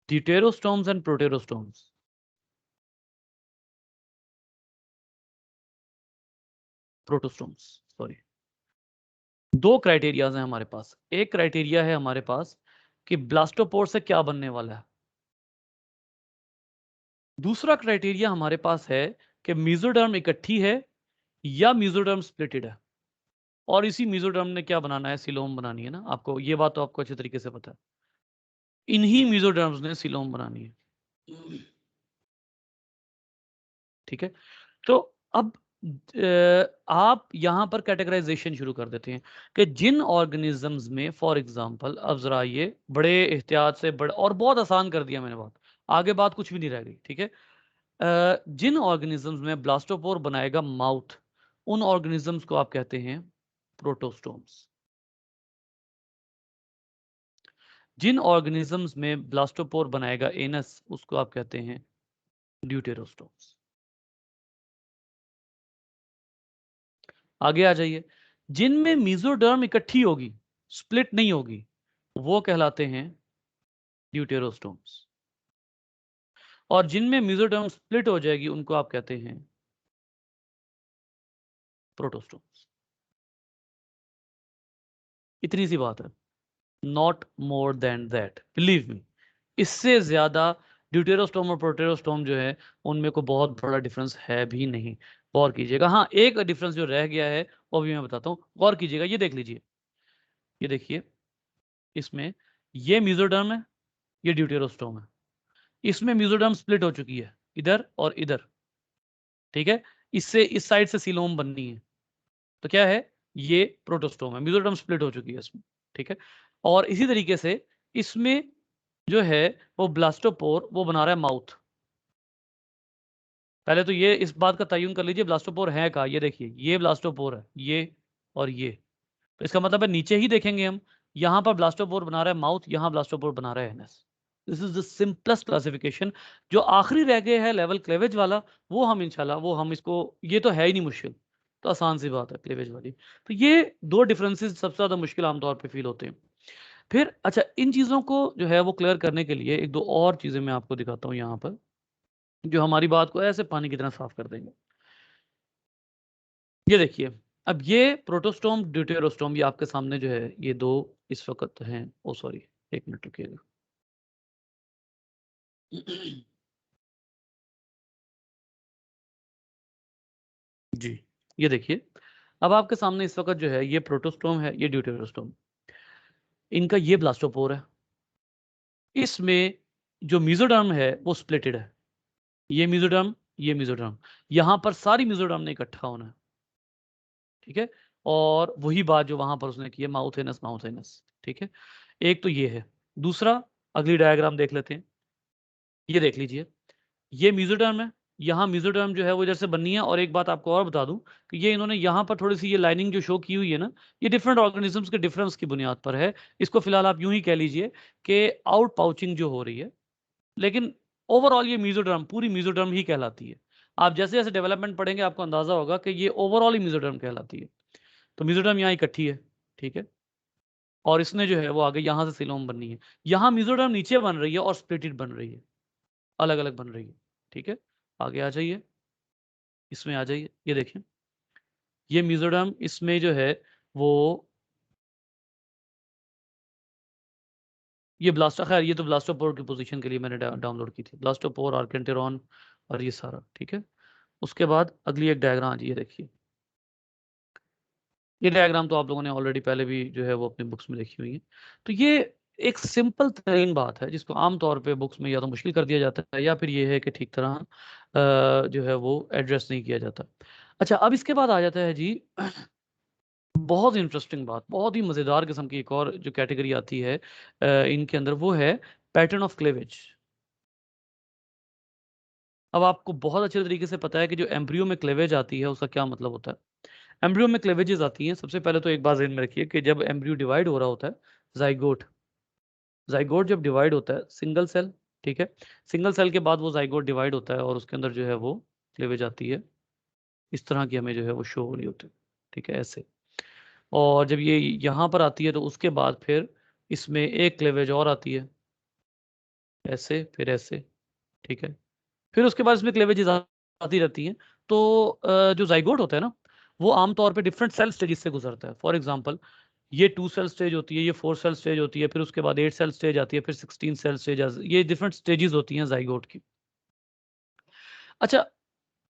deuterostomes and proterostomes, protostomes sorry, दो क्राइटेरियाज हैं हमारे पास। एक क्राइटेरिया है हमारे पास कि ब्लास्टोपोर से क्या बनने वाला है, दूसरा क्राइटेरिया हमारे पास है कि मेसोडर्म इकट्ठी है या मेसोडर्म स्प्लिटेड है, और इसी मेसोडर्म ने क्या बनाना है, सिलोम बनानी है ना। आपको ये बात तो आपको अच्छे तरीके से पता है, इन्हीं मेसोडर्म्स ने सिलोम बनानी है, ठीक है। तो अब आप यहां पर कैटेगराइजेशन शुरू कर देते हैं कि जिन ऑर्गेनिजम्स में, फॉर एग्जांपल, अब जरा ये बड़े एहतियात से, बड़े, और बहुत आसान कर दिया मैंने बात, आगे बात कुछ भी नहीं रह गई, ठीक है। जिन ऑर्गेनिजम्स में ब्लास्टोपोर बनाएगा माउथ, उन ऑर्गेनिजम्स को आप कहते हैं प्रोटोस्टोम्स। जिन ऑर्गेनिजम्स में ब्लास्टोपोर बनाएगा एनस, उसको आप कहते हैं ड्यूटेरोस्टोम्स। आगे आ जाइए, जिनमें मेसोडर्म इकट्ठी होगी, स्प्लिट नहीं होगी, वो कहलाते हैं ड्यूटेरोस्टोम्स, और जिनमें मेसोडर्म स्प्लिट हो जाएगी उनको आप कहते हैं प्रोटोस्टोम्स। इतनी सी बात है, not more than that, believe me. इससे ज्यादा ड्यूटेरोस्टोम और प्रोटेरोस्टोम जो है उनमें को बहुत बड़ा डिफरेंस है भी नहीं। गौर कीजिएगा, हाँ एक डिफरेंस जो रह गया है वो भी मैं बताता हूँ, गौर कीजिएगा, ये देख लीजिए, ये देखिए, इसमें ये मेसोडर्म है, ये ड्यूटेरोस्टोम है, इसमें मेसोडर्म स्प्लिट हो चुकी है इधर और इधर, ठीक है। इससे इस साइड से सीलोम बननी है, तो क्या है, ये प्रोटोस्टोम है, मेसोडर्म स्प्लिट हो चुकी है इसमें, ठीक है। और इसी तरीके से इसमें जो है वो ब्लास्टोपोर वो बना रहा है माउथ। पहले तो ये इस बात का तयन कर लीजिए ब्लास्टोपोर है कहाँ, ये देखिए ये ब्लास्टोपोर है, ये और ये, तो इसका मतलब है नीचे ही देखेंगे हम, यहां पर ब्लास्टोपोर बना रहा है माउथ, यहां ब्लास्टोपोर बना रहा है NS. This is the simplest classification. जो आखिरी रह गए है लेवल क्लेवेज वाला, वो हम इंशाल्लाह, वो हम इसको, ये तो है ही नहीं मुश्किल, तो आसान सी बात है क्लेवेज वाली। तो ये दो डिफरेंसेस सबसे ज्यादा मुश्किल आमतौर पर फील होते हैं। फिर अच्छा, इन चीजों को जो है वो क्लियर करने के लिए एक दो और चीजें मैं आपको दिखाता हूँ यहाँ पर, जो हमारी बात को ऐसे पानी की तरह साफ कर देंगे। ये देखिए, अब ये प्रोटोस्टोम ड्यूटेरोस्टोम, ये आपके सामने जो है ये दो इस वक्त हैं, ओ सॉरी, एक मिनट रुकिएगा। जी, ये देखिए, अब आपके सामने इस वक्त जो है ये प्रोटोस्टोम है, ये ड्यूटेरोस्टोम, इनका ये ब्लास्टोपोर है। इसमें जो मेसोडर्म है वो स्प्लिटेड है, ये मेसोडर्म, ये मेसोडर्म, यहां पर सारी मेसोडर्म ने इकट्ठा होना है, ठीक है। और वही बात जो वहां पर उसने की है, माउथ एनस, माउथ एनस, ठीक है। एक तो ये है। दूसरा, अगली डायग्राम देख लेते हैं, ये देख लीजिए, ये मेसोडर्म है, यहाँ मेसोडर्म जो है वो इधर से बननी है। और एक बात आपको और बता दूं कि ये इन्होंने यहाँ पर थोड़ी सी ये लाइनिंग जो शो की हुई है ना, ये डिफरेंट ऑर्गेनिजम्स के डिफरेंस की बुनियाद पर है। इसको फिलहाल आप यूं ही कह लीजिए कि आउट पाउचिंग जो हो रही है, लेकिन ओवरऑल ये मेसोडर्म, पूरी मेसोडर्म ही कहलाती है। आप जैसे जैसे डेवलपमेंट पढ़ेंगे आपको अंदाजा होगा कि ये ओवरऑल ही मेसोडर्म कहलाती है। तो मेसोडर्म यहाँ इकट्ठी है, ठीक है, और इसने जो है वो आगे यहाँ से सिलोम बननी है। यहाँ मेसोडर्म नीचे बन रही है और स्प्लिटेड बन रही है, अलग अलग बन रही है, ठीक है। आगे आ जाइए, इसमें आ जाइए, ये देखिए, ये मेसोडर्म, इसमें जो है वो ये ब्लास्टो, खैर ये तो ब्लास्टोपोर की पोजीशन के लिए मैंने डाउनलोड की थी, ब्लास्टोपोर, आर्केंटेरॉन और ये सारा, ठीक है। उसके बाद अगली एक डायग्राम आ जी, ये देखिए, ये डायग्राम तो आप लोगों ने ऑलरेडी पहले भी जो है वो अपनी बुक्स में लिखी हुई है। तो ये एक सिंपल तरीन बात है जिसको आमतौर पे बुक्स में या तो मुश्किल कर दिया जाता है, या फिर ये है कि ठीक तरह जो है वो एड्रेस नहीं किया जाता। अच्छा, अब इसके बाद आ जाता है जी बहुत इंटरेस्टिंग बात, बहुत ही मजेदार किस्म की एक और जो कैटेगरी आती है इनके अंदर, वो है पैटर्न ऑफ क्लेवेज। अब आपको बहुत अच्छे तरीके से पता है कि जो एम्ब्रियो में क्लेवेज आती है उसका क्या मतलब होता है। एम्ब्रियो में क्लेवेजेस आती हैं, सबसे पहले तो एक बात ध्यान में रखिए कि जब एम्ब्रियो डिवाइड हो रहा होता है, जाइगोट, जाइगोट जब डिवाइड होता है सिंगल सेल, ठीक है, सिंगल सेल के बाद वो जाइगोट डिवाइड होता है और उसके अंदर जो है वो क्लेवेज आती है, इस तरह की हमें जो है वो शो हो रही होती है, ठीक है, ऐसे। और जब ये यहाँ पर आती है तो उसके बाद फिर इसमें एक क्लेवेज और आती है, ऐसे, फिर ऐसे, ठीक है। फिर उसके बाद इसमें क्लेवेजेस आती रहती हैं। तो जो जाइगोट होता है ना, वो आमतौर पे डिफरेंट सेल स्टेजेस से गुजरता है। फॉर एग्जांपल, ये 2 सेल स्टेज होती है, ये 4 सेल स्टेज होती है, फिर उसके बाद 8 सेल स्टेज आती है, फिर 16 सेल स्टेज, ये डिफरेंट स्टेजेस होती हैं जाइगोट की। अच्छा,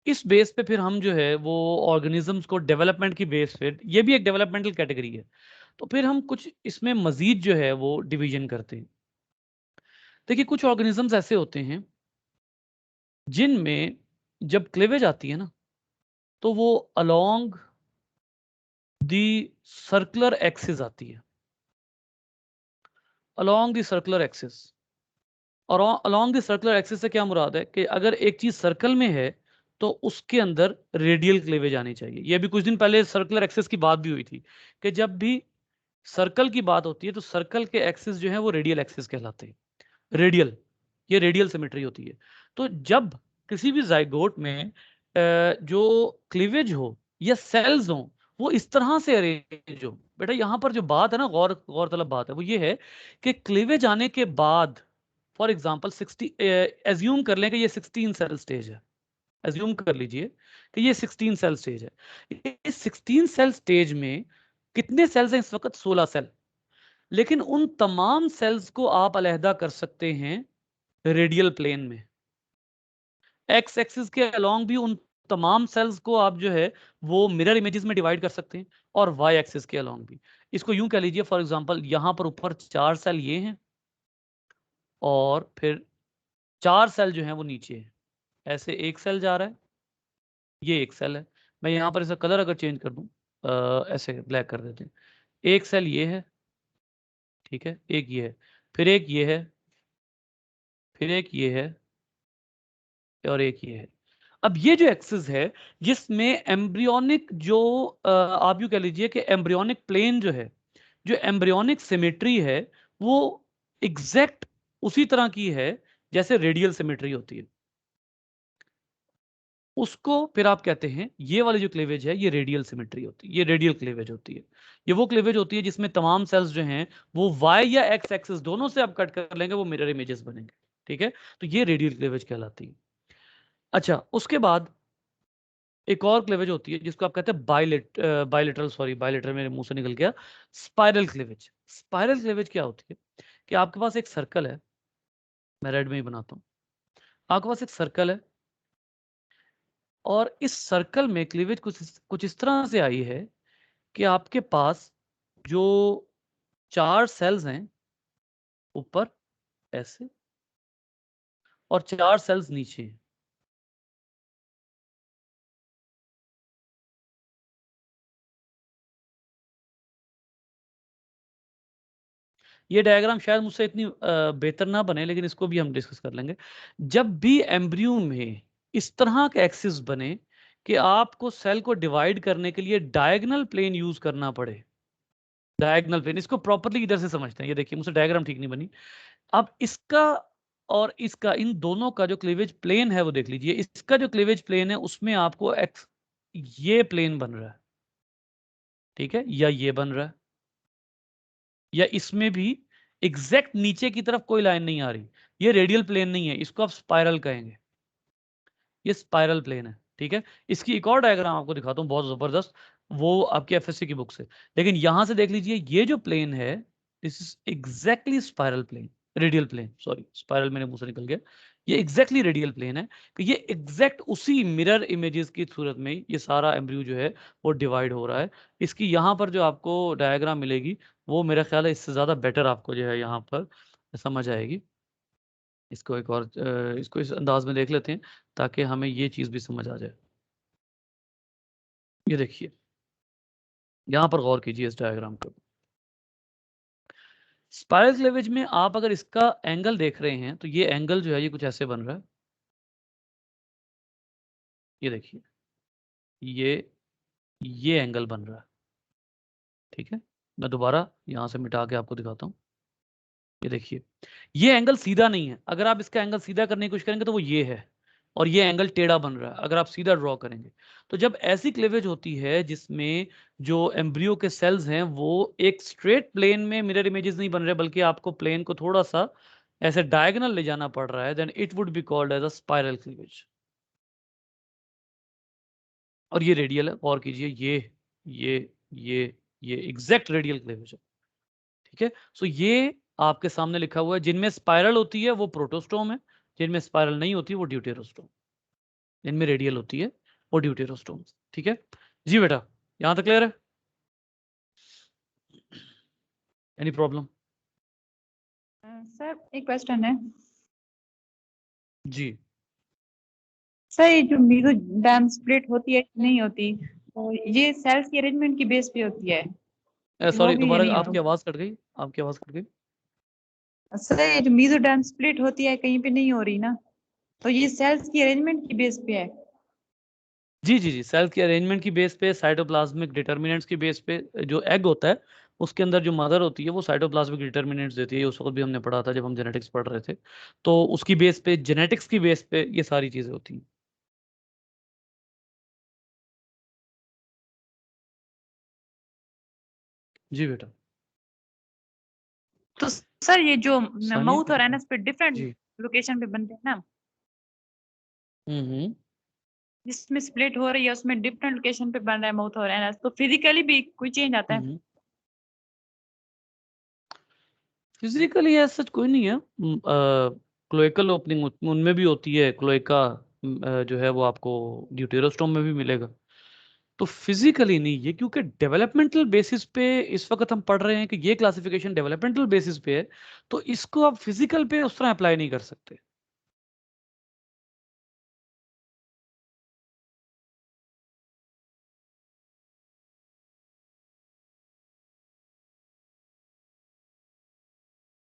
इस बेस पे फिर हम जो है वो ऑर्गेनिजम्स को डेवलपमेंट की बेस पे, ये भी एक डेवलपमेंटल कैटेगरी है, तो फिर हम कुछ इसमें मजीद जो है वो डिवीजन करते हैं। देखिए, कुछ ऑर्गेनिजम्स ऐसे होते हैं जिनमें जब क्लेवेज आती है ना, तो वो अलोंग दी सर्कुलर एक्सिस आती है, अलोंग दी सर्कुलर एक्सिस। और अलोंग द सर्कुलर एक्सिस से क्या मुराद है कि अगर एक चीज सर्कल में है तो उसके अंदर रेडियल क्लेवेज आनी चाहिए। ये भी कुछ दिन पहले सर्कुलर एक्सिस की बात भी हुई थी कि जब भी सर्कल की बात होती है तो सर्कल के एक्सिस जो है वो रेडियल एक्सिस कहलाते हैं, रेडियल, ये रेडियल सिमेट्री होती है। तो जब किसी भी जाइगोट में जो क्लीवेज हो या सेल्स हो वो इस तरह से अरेंज हो, बेटा यहां पर जो बात है ना, गौरतलब बात है वो ये है कि क्लीवेज आने के बाद, फॉर एग्जाम्पल 60, एज्यूम कर लें कि ये 16 सेल स्टेज है, एज्यूम कर लीजिए कि ये 16 सेल स्टेज है। इस 16 सेल स्टेज में कितने सेल्स हैं इस वक्त? 16 सेल। लेकिन उन तमाम सेल्स को आप अलहदा कर सकते हैं रेडियल प्लेन में, एक्स एक्सिस के अलोंग भी उन तमाम सेल्स को आप जो है वो मिरर इमेजेस में डिवाइड कर सकते हैं, और वाई एक्सिस के अलोंग भी। इसको यूं कह लीजिए, फॉर एग्जांपल यहां पर ऊपर 4 सेल ये हैं और फिर 4 सेल जो हैं वो नीचे है, ऐसे एक सेल जा रहा है, ये एक सेल है। मैं यहां पर इसका कलर अगर चेंज कर दूं, ऐसे ब्लैक कर देते हैं, एक सेल ये है, ठीक है, एक ये है, फिर एक ये है, फिर एक ये है, और एक ये है। अब ये जो एक्सिस है जिसमें एम्ब्रियोनिक जो आप यूं कह लीजिए कि एम्ब्रियोनिक प्लेन जो है, जो एम्ब्रियोनिक सिमेट्री है, वो एग्जैक्ट उसी तरह की है जैसे रेडियल सिमेट्री होती है। उसको फिर आप कहते हैं ये वाली जो क्लेवेज है ये रेडियल सिमेट्री होती है, ये रेडियल क्लेवेज होती है। ये वो क्लेवेज होती है जिसमें तमाम सेल्स जो हैं वो वाई या एक्स एक्सिस दोनों से आप कट कर लेंगे, वो मिरर इमेजेस बनेंगे, ठीक है। तो ये रेडियल क्लेवेज कहलाती है। अच्छा, उसके बाद एक और क्लेवेज होती है जिसको आप कहते हैं बायलेटरल, सॉरी बायलेटरल मेरे मुंह से निकल गया, स्पाइरल क्लेवेज। स्पाइरल क्लेवेज क्या होती है कि आपके पास एक सर्कल है, मैं रेड में ही बनाता हूं, आपके पास एक सर्कल है और इस सर्कल में क्लीवेज कुछ इस तरह से आई है कि आपके पास जो 4 सेल्स हैं ऊपर ऐसे और 4 सेल्स नीचे हैं। ये डायग्राम शायद मुझसे इतनी बेहतर ना बने, लेकिन इसको भी हम डिस्कस कर लेंगे। जब भी एम्ब्रियो में इस तरह के एक्सिस बने कि आपको सेल को डिवाइड करने के लिए डायगोनल प्लेन यूज करना पड़े, डायगोनल प्लेन, इसको प्रॉपर्ली इधर से समझते हैं। ये देखिए, मुझसे डायग्राम ठीक नहीं बनी। अब इसका और इसका, इन दोनों का जो क्लीवेज प्लेन है वो देख लीजिए। इसका जो क्लीवेज प्लेन है उसमें आपको एक्स ये प्लेन बन रहा है, ठीक है, या ये बन रहा है, या इसमें भी एग्जैक्ट नीचे की तरफ कोई लाइन नहीं आ रही। ये रेडियल प्लेन नहीं है, इसको आप स्पाइरल कहेंगे। ये स्पाइरल प्लेन है, ठीक है। इसकी एक और डायग्राम आपको दिखाता हूं, बहुत जबरदस्त, वो आपकी एफएससी की बुक से। लेकिन यहां से देख लीजिए, ये जो प्लेन है this is exactly spiral plane, radial plane, sorry spiral मेरे मुंह से निकल गया। ये एग्जैक्टली रेडियल प्लेन है कि ये एग्जैक्ट उसी मिरर इमेजेस की सूरत में ये सारा एम्ब्रियो जो है वो डिवाइड हो रहा है। इसकी यहाँ पर जो आपको डायग्राम मिलेगी वो मेरा ख्याल है इससे ज्यादा बेटर आपको जो है यहाँ पर समझ आएगी। इसको एक और इसको इस अंदाज में देख लेते हैं ताकि हमें ये चीज भी समझ आ जाए। ये देखिए, यहां पर गौर कीजिए इस डायग्राम को। स्पाइरल क्लीवेज में आप अगर इसका एंगल देख रहे हैं तो ये एंगल जो है ये कुछ ऐसे बन रहा है। ये देखिए, ये एंगल बन रहा है, ठीक है। मैं दोबारा यहां से मिटा के आपको दिखाता हूं। ये देखिए, ये एंगल सीधा नहीं है। अगर आप इसका एंगल सीधा करने की कोशिश करेंगे तो वो ये है, और ये एंगल टेढ़ा बन रहा है अगर आप सीधा ड्रॉ करेंगे। तो जब ऐसी क्लीवेज होती है जिसमें जो एम्ब्रियो के सेल्स हैं वो एक स्ट्रेट प्लेन में मिरर इमेजेस नहीं बन रहे, बल्कि आपको प्लेन को थोड़ा सा ऐसे डायगोनल ले जाना पड़ रहा है, then it would be called as a spiral cleavage. और ये रेडियल है, और कीजिए, ये एग्जैक्ट रेडियल क्लीवेज है, ठीक है। सो ये आपके सामने लिखा हुआ है, जिनमें स्पाइरल होती है वो प्रोटोस्टोम है, जिनमें स्पाइरल नहीं होती वो ड्यूटेरोस्टोम, जिनमें रेडियल होती है वो ड्यूटेरोस्टोम, ठीक है। जी बेटा, यहां तक क्लियर है? Any problem? सर एक क्वेश्चन है। जी, सर ये जो मेसोडर्म स्प्लिट होती है कि नहीं होती, तो ये सेल्स की अरेंजमेंट की बेस पे होती है कि सॉरी होगी या दोबारा, नहीं आपकी होगी? आवाज कट गई, आपकी आवाज कट गई। सर ये जो मेसोडर्म स्प्लिट होती है कहीं पे नहीं हो रही ना, तो ये सेल्स की अरेंजमेंट की बेस पे है? जी जी जी, सेल की अरेंजमेंट की बेस पे, साइटोप्लाज्मिक डिटर्मिनेंट्स की बेस पे। जो एग होता है उसके अंदर जो मदर होती है वो साइटोप्लाज्मिक डिटर्मिनेंट्स देती है, उस वक्त भी हमने पढ़ा था जब हम जेनेटिक्स पढ़ रहे थे। तो उसकी बेस पे, जेनेटिक्स की बेस पे ये सारी चीजें होती हैं। जी बेटा। तो सर ये जो सानिया माउथ और एनस पे डिफरेंट जी। लोकेशन पे बनते हैं ना, हम्म। जिसमें स्प्लिट हो रही है उसमें डिफरेंट लोकेशन पे बन रहा है माउथ और एनस, तो फिजिकली भी कोई चेंज आता है? फिजिकली ऐसा सच कोई नहीं है। क्लोएकल ओपनिंग उनमें भी होती है, क्लोएका जो है वो आपको ड्यूटेरोस्टोम में भी मिलेगा। तो फिजिकली नहीं, ये क्योंकि डेवलपमेंटल बेसिस पे इस वक्त हम पढ़ रहे हैं कि ये क्लासिफिकेशन डेवलपमेंटल बेसिस पे है, तो इसको आप फिजिकल पे उस तरह अप्लाई नहीं कर सकते।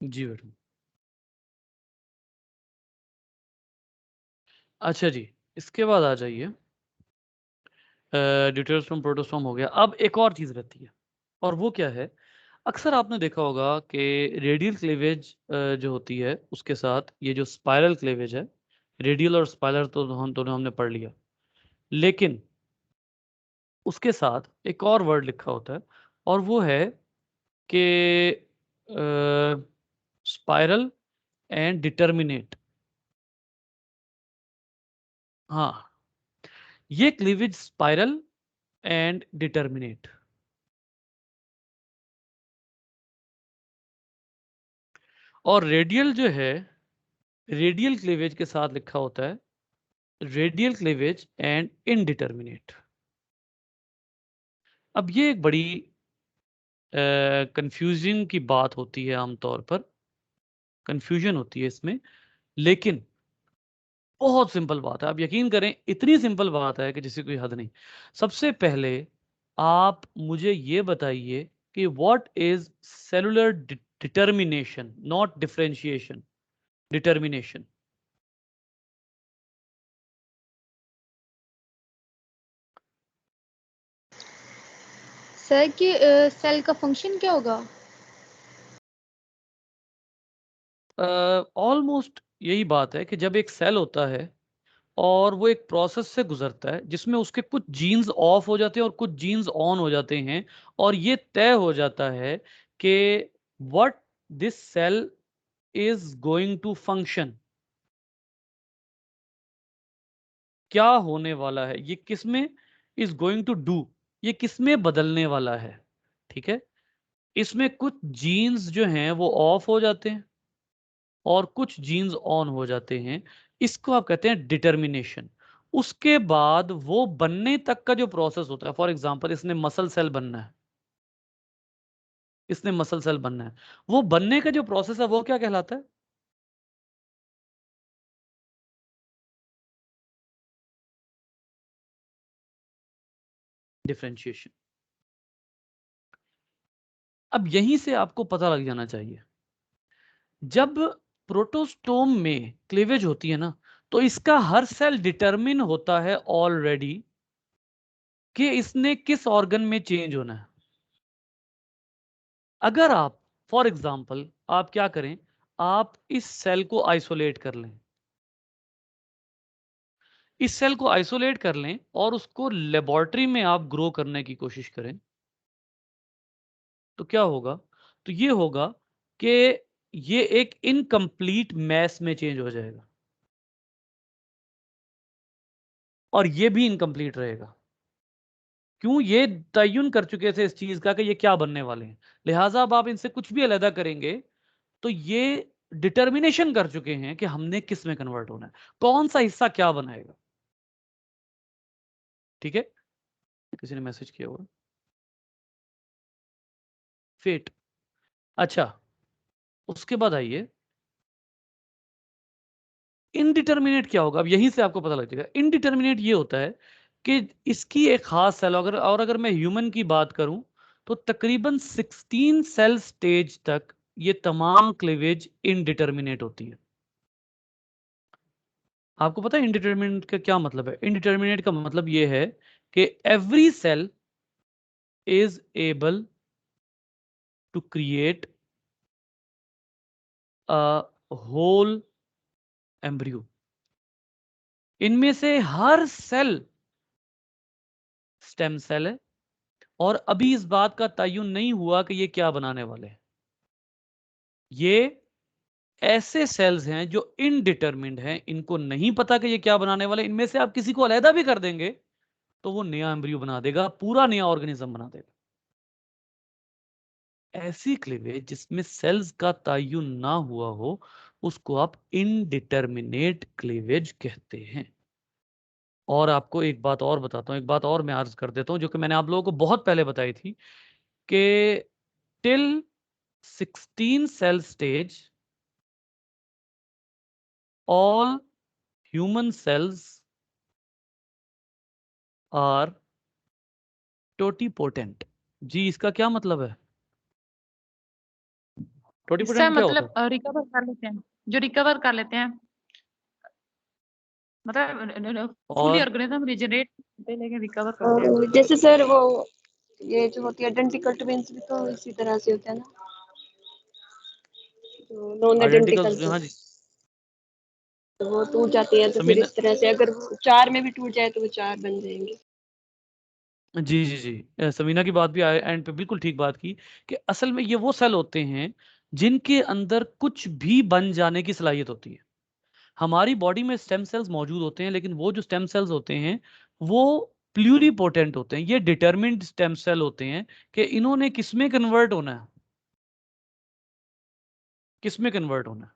जी बेटा। अच्छा जी, इसके बाद आ जाइए, ड्यूटेरोस्टोम प्रोटोस्टोम हो गया। अब एक और चीज रहती है, और वो क्या है? अक्सर आपने देखा होगा कि रेडियल क्लीवेज जो होती है उसके साथ ये जो स्पाइरल क्लीवेज है, रेडियल और स्पाइरल तो हम दोनों हमने पढ़ लिया, लेकिन उसके साथ एक और वर्ड लिखा होता है, और वो है कि स्पाइरल एंड डिटर्मिनेट। हाँ, ये क्लीवेज स्पाइरल एंड डिटर्मिनेट। और रेडियल जो है, रेडियल क्लीवेज के साथ लिखा होता है रेडियल क्लीवेज एंड इनडिटर्मिनेट। अब ये एक बड़ी कंफ्यूजिंग की बात होती है, आमतौर पर कंफ्यूजन होती है इसमें, लेकिन बहुत सिंपल बात है। आप यकीन करें, इतनी सिंपल बात है कि जिसकी कोई हद नहीं। सबसे पहले आप मुझे ये बताइए कि what is cellular determination, not differentiation, determination. Sir कि सेल का फंक्शन क्या होगा? ऑलमोस्ट यही बात है कि जब एक सेल होता है और वो एक प्रोसेस से गुजरता है जिसमें उसके कुछ जीन्स ऑफ हो जाते हैं और कुछ जीन्स ऑन हो जाते हैं, और ये तय हो जाता है कि what this cell is going to function, क्या होने वाला है, ये किसमें इज गोइंग टू डू, ये किसमें बदलने वाला है। ठीक है, इसमें कुछ जीन्स जो हैं वो ऑफ हो जाते हैं और कुछ जीन्स ऑन हो जाते हैं। इसको आप कहते हैं डिटर्मिनेशन। उसके बाद वो बनने तक का जो प्रोसेस होता है, फॉर एग्जांपल इसने मसल सेल बनना है, इसने मसल सेल बनना है, वो बनने का जो प्रोसेस है वो क्या कहलाता है? डिफरेंशिएशन। अब यहीं से आपको पता लग जाना चाहिए, जब प्रोटोस्टोम में क्लीवेज होती है ना, तो इसका हर सेल डिटरमिन होता है ऑलरेडी कि इसने किस ऑर्गन में चेंज होना है। अगर आप फॉर एग्जांपल आप क्या करें, आप इस सेल को आइसोलेट कर लें, इस सेल को आइसोलेट कर लें और उसको लेबोरेटरी में आप ग्रो करने की कोशिश करें, तो क्या होगा? तो ये होगा कि ये एक इनकम्प्लीट मैस में चेंज हो जाएगा और ये भी इनकम्प्लीट रहेगा। क्यों? ये तयन कर चुके थे इस चीज का कि ये क्या बनने वाले हैं, लिहाजा अब आप इनसे कुछ भी अलग करेंगे तो ये डिटर्मिनेशन कर चुके हैं कि हमने किस में कन्वर्ट होना है, कौन सा हिस्सा क्या बनाएगा। ठीक है, किसी ने मैसेज किया हुआ, फेट। अच्छा, उसके बाद आइए, इनडिटर्मिनेट क्या होगा? अब यहीं से आपको पता लग जाएगा। इनडिटर्मिनेट ये होता है कि इसकी एक खास सेल, अगर मैं ह्यूमन की बात करूं तो तकरीबन 16 सेल स्टेज तक ये तमाम क्लीवेज इनडिटर्मिनेट होती है। आपको पता है इनडिटर्मिनेट का क्या मतलब है? इनडिटर्मिनेट का मतलब ये है कि every cell is able to create a whole embryo. इनमें से हर सेल स्टेम सेल है और अभी इस बात का तयन नहीं हुआ कि ये क्या बनाने वाले हैं। ये ऐसे सेल्स हैं जो इनडिटरमिन्ड हैं, इनको नहीं पता कि ये क्या बनाने वाले। इनमें से आप किसी को अलहदा भी कर देंगे तो वो नया एम्ब्रियो बना देगा, पूरा नया ऑर्गेनिज्म बना देगा। ऐसी क्लीवेज जिसमें सेल्स का तयन ना हुआ हो उसको आप इनडिटर्मिनेट क्लीवेज कहते हैं। और आपको एक बात और बताता हूं, एक बात और मैं अर्ज कर देता हूं जो कि मैंने आप लोगों को बहुत पहले बताई थी कि till 16 cell stage all human cells are totipotent. जी, इसका क्या मतलब है? इससे टोटीपोटेंट क्या होता मतलब है? रिकवर कर लेते हैं, जो रिकवर कर लेते हैं, मतलब फुली और ऑर्गेनिज्म रिजनरेट करते हैं लेकिन रिकवर करते हैं। और जैसे सर वो ये जो होती है आइडेंटिकल ट्विंस भी तो इसी तरह से होता है ना, जो नॉन आइडेंटिकल, आइडेंटिकल हाँ जी। तो वो टूट जाती है, तो फिर समीना, इस तरह से अगर वो 4 में भी टूट जाए तो वो 4 बन जाएंगे। जी जी जी, समीना की बात भी एंड पे बिल्कुल ठीक बात की कि असल में ये वो सेल होते हैं जिनके अंदर कुछ भी बन जाने की सलाहियत होती है। हमारी बॉडी में स्टेम सेल्स मौजूद होते हैं, लेकिन वो जो स्टेम सेल्स होते हैं वो प्लूरीपोटेंट होते हैं। ये डिटरमिन्ड स्टेम सेल होते हैं कि इन्होंने किसमें कन्वर्ट होना है, किसमें कन्वर्ट होना है।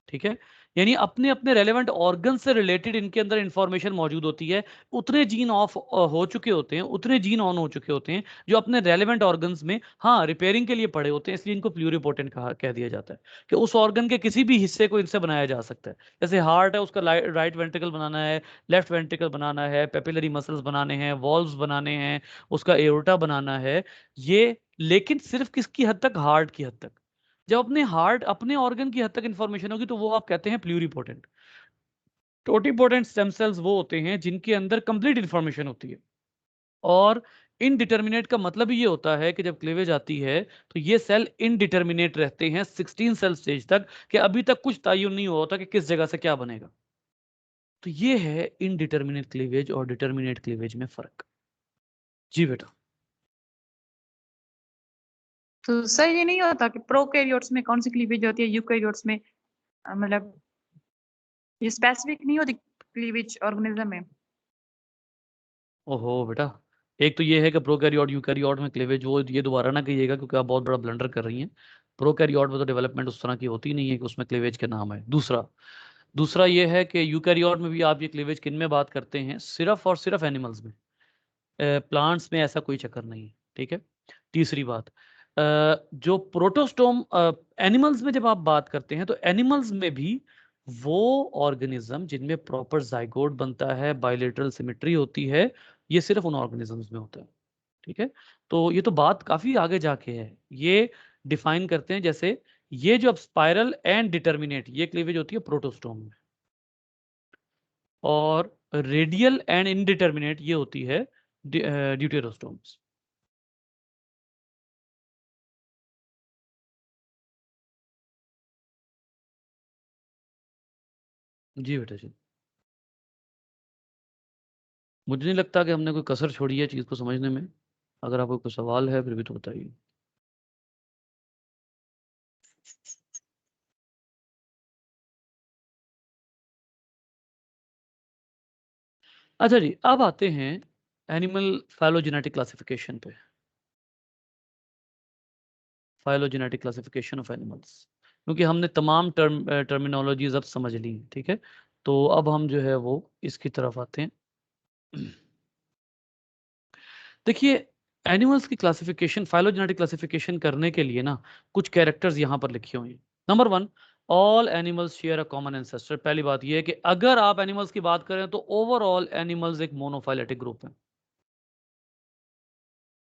ठीक है, यानी अपने अपने रेलेवेंट ऑर्गन से रिलेटेड इनके अंदर इंफॉर्मेशन मौजूद होती है। उतने जीन ऑफ हो चुके होते हैं, उतने जीन ऑन हो चुके होते हैं जो अपने रेलेवेंट ऑर्गन्स में हाँ रिपेयरिंग के लिए पड़े होते हैं, इसलिए इनको प्लूरिपोटेंट कह दिया जाता है कि उस ऑर्गन के किसी भी हिस्से को इनसे बनाया जा सकता है। जैसे हार्ट है, उसका राइट वेंट्रिकल बनाना है, लेफ्ट वेंट्रिकल बनाना है, पेपिलरी मसल्स बनाने हैं, वॉल्व्स बनाने हैं, उसका एओर्टा बनाना है, ये लेकिन सिर्फ किसकी हद तक? हार्ट की हद तक। जब अपने हार्ट अपने ऑर्गन की हद तक इंफॉर्मेशन होगी तो वो आप कहते हैं प्लूरिपोटेंट। टोटिपोटेंट स्टेम सेल्स वो होते हैं जिनके अंदर कंप्लीट इंफॉर्मेशन होती है। और इनडिटर्मिनेट का मतलब ही ये होता है कि जब क्लीवेज आती है तो ये सेल इनडिटर्मिनेट रहते हैं 16 सेल स्टेज तक, कि अभी तक कुछ तयन नहीं हुआ होता कि किस जगह से क्या बनेगा। तो ये है इनडिटर्मिनेट क्लीवेज और डिटर्मिनेट क्लीवेज में फर्क। जी बेटा। तो सर ये नहीं होता कि प्रोकैरियोट्स में कौन सी क्लीवेज होती है, यूकैरियोट्स में मतलब ये स्पेसिफिक नहीं होती क्लीवेज ऑर्गेनिज्म में? ओहो बेटा, एक तो ये है कि प्रोकैरियोट यूकैरियोट में क्लीवेज, वो ये दोबारा ना कहिएगा क्योंकि आप बहुत बड़ा ब्लंडर कर रही हैं। प्रोकैरियोट में तो डेवलपमेंट उस तरह की होती नहीं है कि उसमें क्लीवेज के नाम है। दूसरा ये है कि यूकैरियोट में भी आप ये क्लीवेज किन में बात करते हैं? सिर्फ और सिर्फ एनिमल्स में। प्लांट्स में ऐसा कोई चक्कर नहीं है, ठीक है। तीसरी बात, जो प्रोटोस्टोम एनिमल्स में जब आप बात करते हैं तो एनिमल्स में भी वो ऑर्गेनिज्म जिनमें प्रॉपर जाइगोट बनता है, बायलेटरल सिमेट्री होती है, ये सिर्फ उन ऑर्गेनिजम्स में होता है, ठीक है। तो ये तो बात काफी आगे जाके है। ये डिफाइन करते हैं, जैसे ये जो अब स्पाइरल एंड डिटर्मिनेट ये क्लीवेज होती है प्रोटोस्टोम में, और रेडियल एंड इनडिटर्मिनेट ये होती है ड्यूटेरोस्टोम्स। जी बेटा जी। मुझे नहीं लगता कि हमने कोई कसर छोड़ी है चीज़ को समझने में। अगर आपको कोई सवाल है फिर भी तो बताइए। अच्छा जी, अब आते हैं एनिमल फाइलोजेनेटिक क्लासिफिकेशन पे। फाइलोजेनेटिक क्लासिफिकेशन ऑफ एनिमल्स, क्योंकि हमने तमाम टर्मिनोलॉजीज अब समझ ली हैं, ठीक है। तो अब हम जो है वो इसकी तरफ आते हैं। देखिए, एनिमल्स की क्लासिफिकेशन, फाइलोजेनेटिक क्लासिफिकेशन करने के लिए ना कुछ कैरेक्टर्स यहाँ पर लिखे हुए हैं। Number 1, all animals share a common ancestor. पहली बात यह है कि अगर आप एनिमल्स की बात करें तो ओवरऑल एनिमल्स एक मोनोफाइलेटिक ग्रुप है।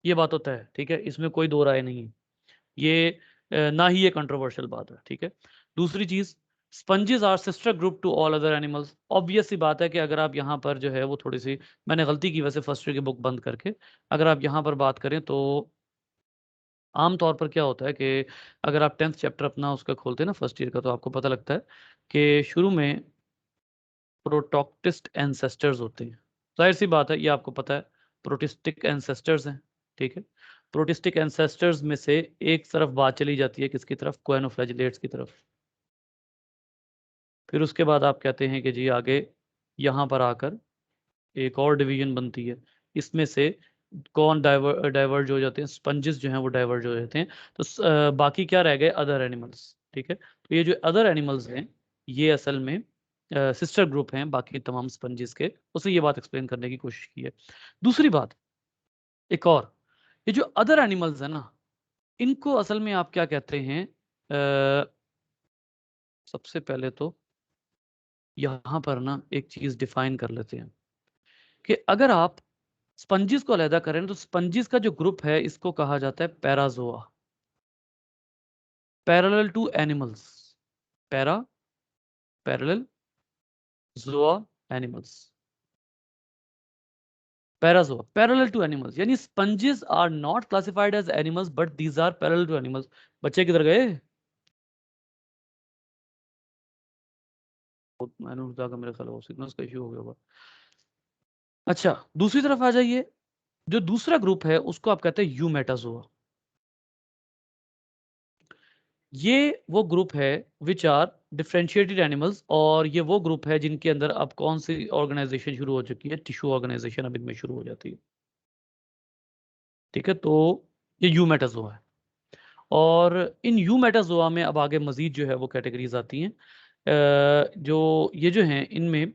ये बात होता है, ठीक है, इसमें कोई दो राय नहीं है। ये ना ही ये कंट्रोवर्शियल बात है, ठीक है। दूसरी चीज, sponges are sister group to all other animals. Obvious सी बात है कि अगर आप यहाँ पर जो है वो थोड़ी सी, मैंने गलती की वैसे फर्स्ट ईयर की बुक बंद करके, अगर आप यहाँ पर बात करें तो आमतौर पर क्या होता है कि अगर आप 10th चैप्टर अपना उसका खोलते हैं ना फर्स्ट ईयर का, तो आपको पता लगता है कि शुरू में प्रोटोक्टिस्ट एंसेस्टर्स होते हैं। जाहिर सी बात है, ये आपको पता है, प्रोटिस्टिक एंसेस्टर्स हैं, ठीक है। प्रोटिस्टिक एंसेस्टर्स में से एक तरफ बात चली जाती है किसकी तरफ? कोएनोफ्लैजिलेट्स की तरफ। फिर उसके बाद आप कहते हैं कि जी आगे यहाँ पर आकर एक और डिवीजन बनती है, इसमें से कौन डाइवर्ज हो जाते हैं? स्पंजेस जो हैं वो डाइवर्ज हो जाते हैं। तो बाकी क्या रह गए? अदर एनिमल्स, ठीक है। तो ये जो अदर एनिमल्स हैं ये असल में सिस्टर ग्रुप हैं बाकी तमाम स्पंजेस के। उसे ये बात एक्सप्लेन करने की कोशिश की है। दूसरी बात, एक और, ये जो अदर एनिमल्स है ना, इनको असल में आप क्या कहते हैं? सबसे पहले तो यहाँ पर ना एक चीज डिफाइन कर लेते हैं कि अगर आप स्पंजिस को अलहदा करें तो स्पंजिस का जो ग्रुप है इसको कहा जाता है Parazoa, parallel to animals. Para, parallel, zoa, animals. Parazoa parallel to animals, यानी sponges are not classified as animals but these are parallel to animals. बच्चे किधर गए? मैंने उठा का मेरे ख्याल वो सिग्नल्स का इशू हो गया होगा। अच्छा, दूसरी तरफ आ जाइए, जो दूसरा ग्रुप है उसको आप कहते हैं यूमेटाजोआ। ये वो ग्रुप है विच आर डिफ्रेंशिएटेड एनिमल्स, और ये वो ग्रुप है जिनके अंदर अब कौन सी ऑर्गेनाइजेशन शुरू हो चुकी है? टिश्यू ऑर्गेनाइजेशन अब इनमें शुरू हो जाती है, ठीक है। तो ये यूमेटाजोआ है, और इन यूमेटाजोआ में अब आगे मजीद जो है वो कैटेगरीज आती हैं। जो ये जो हैं इनमें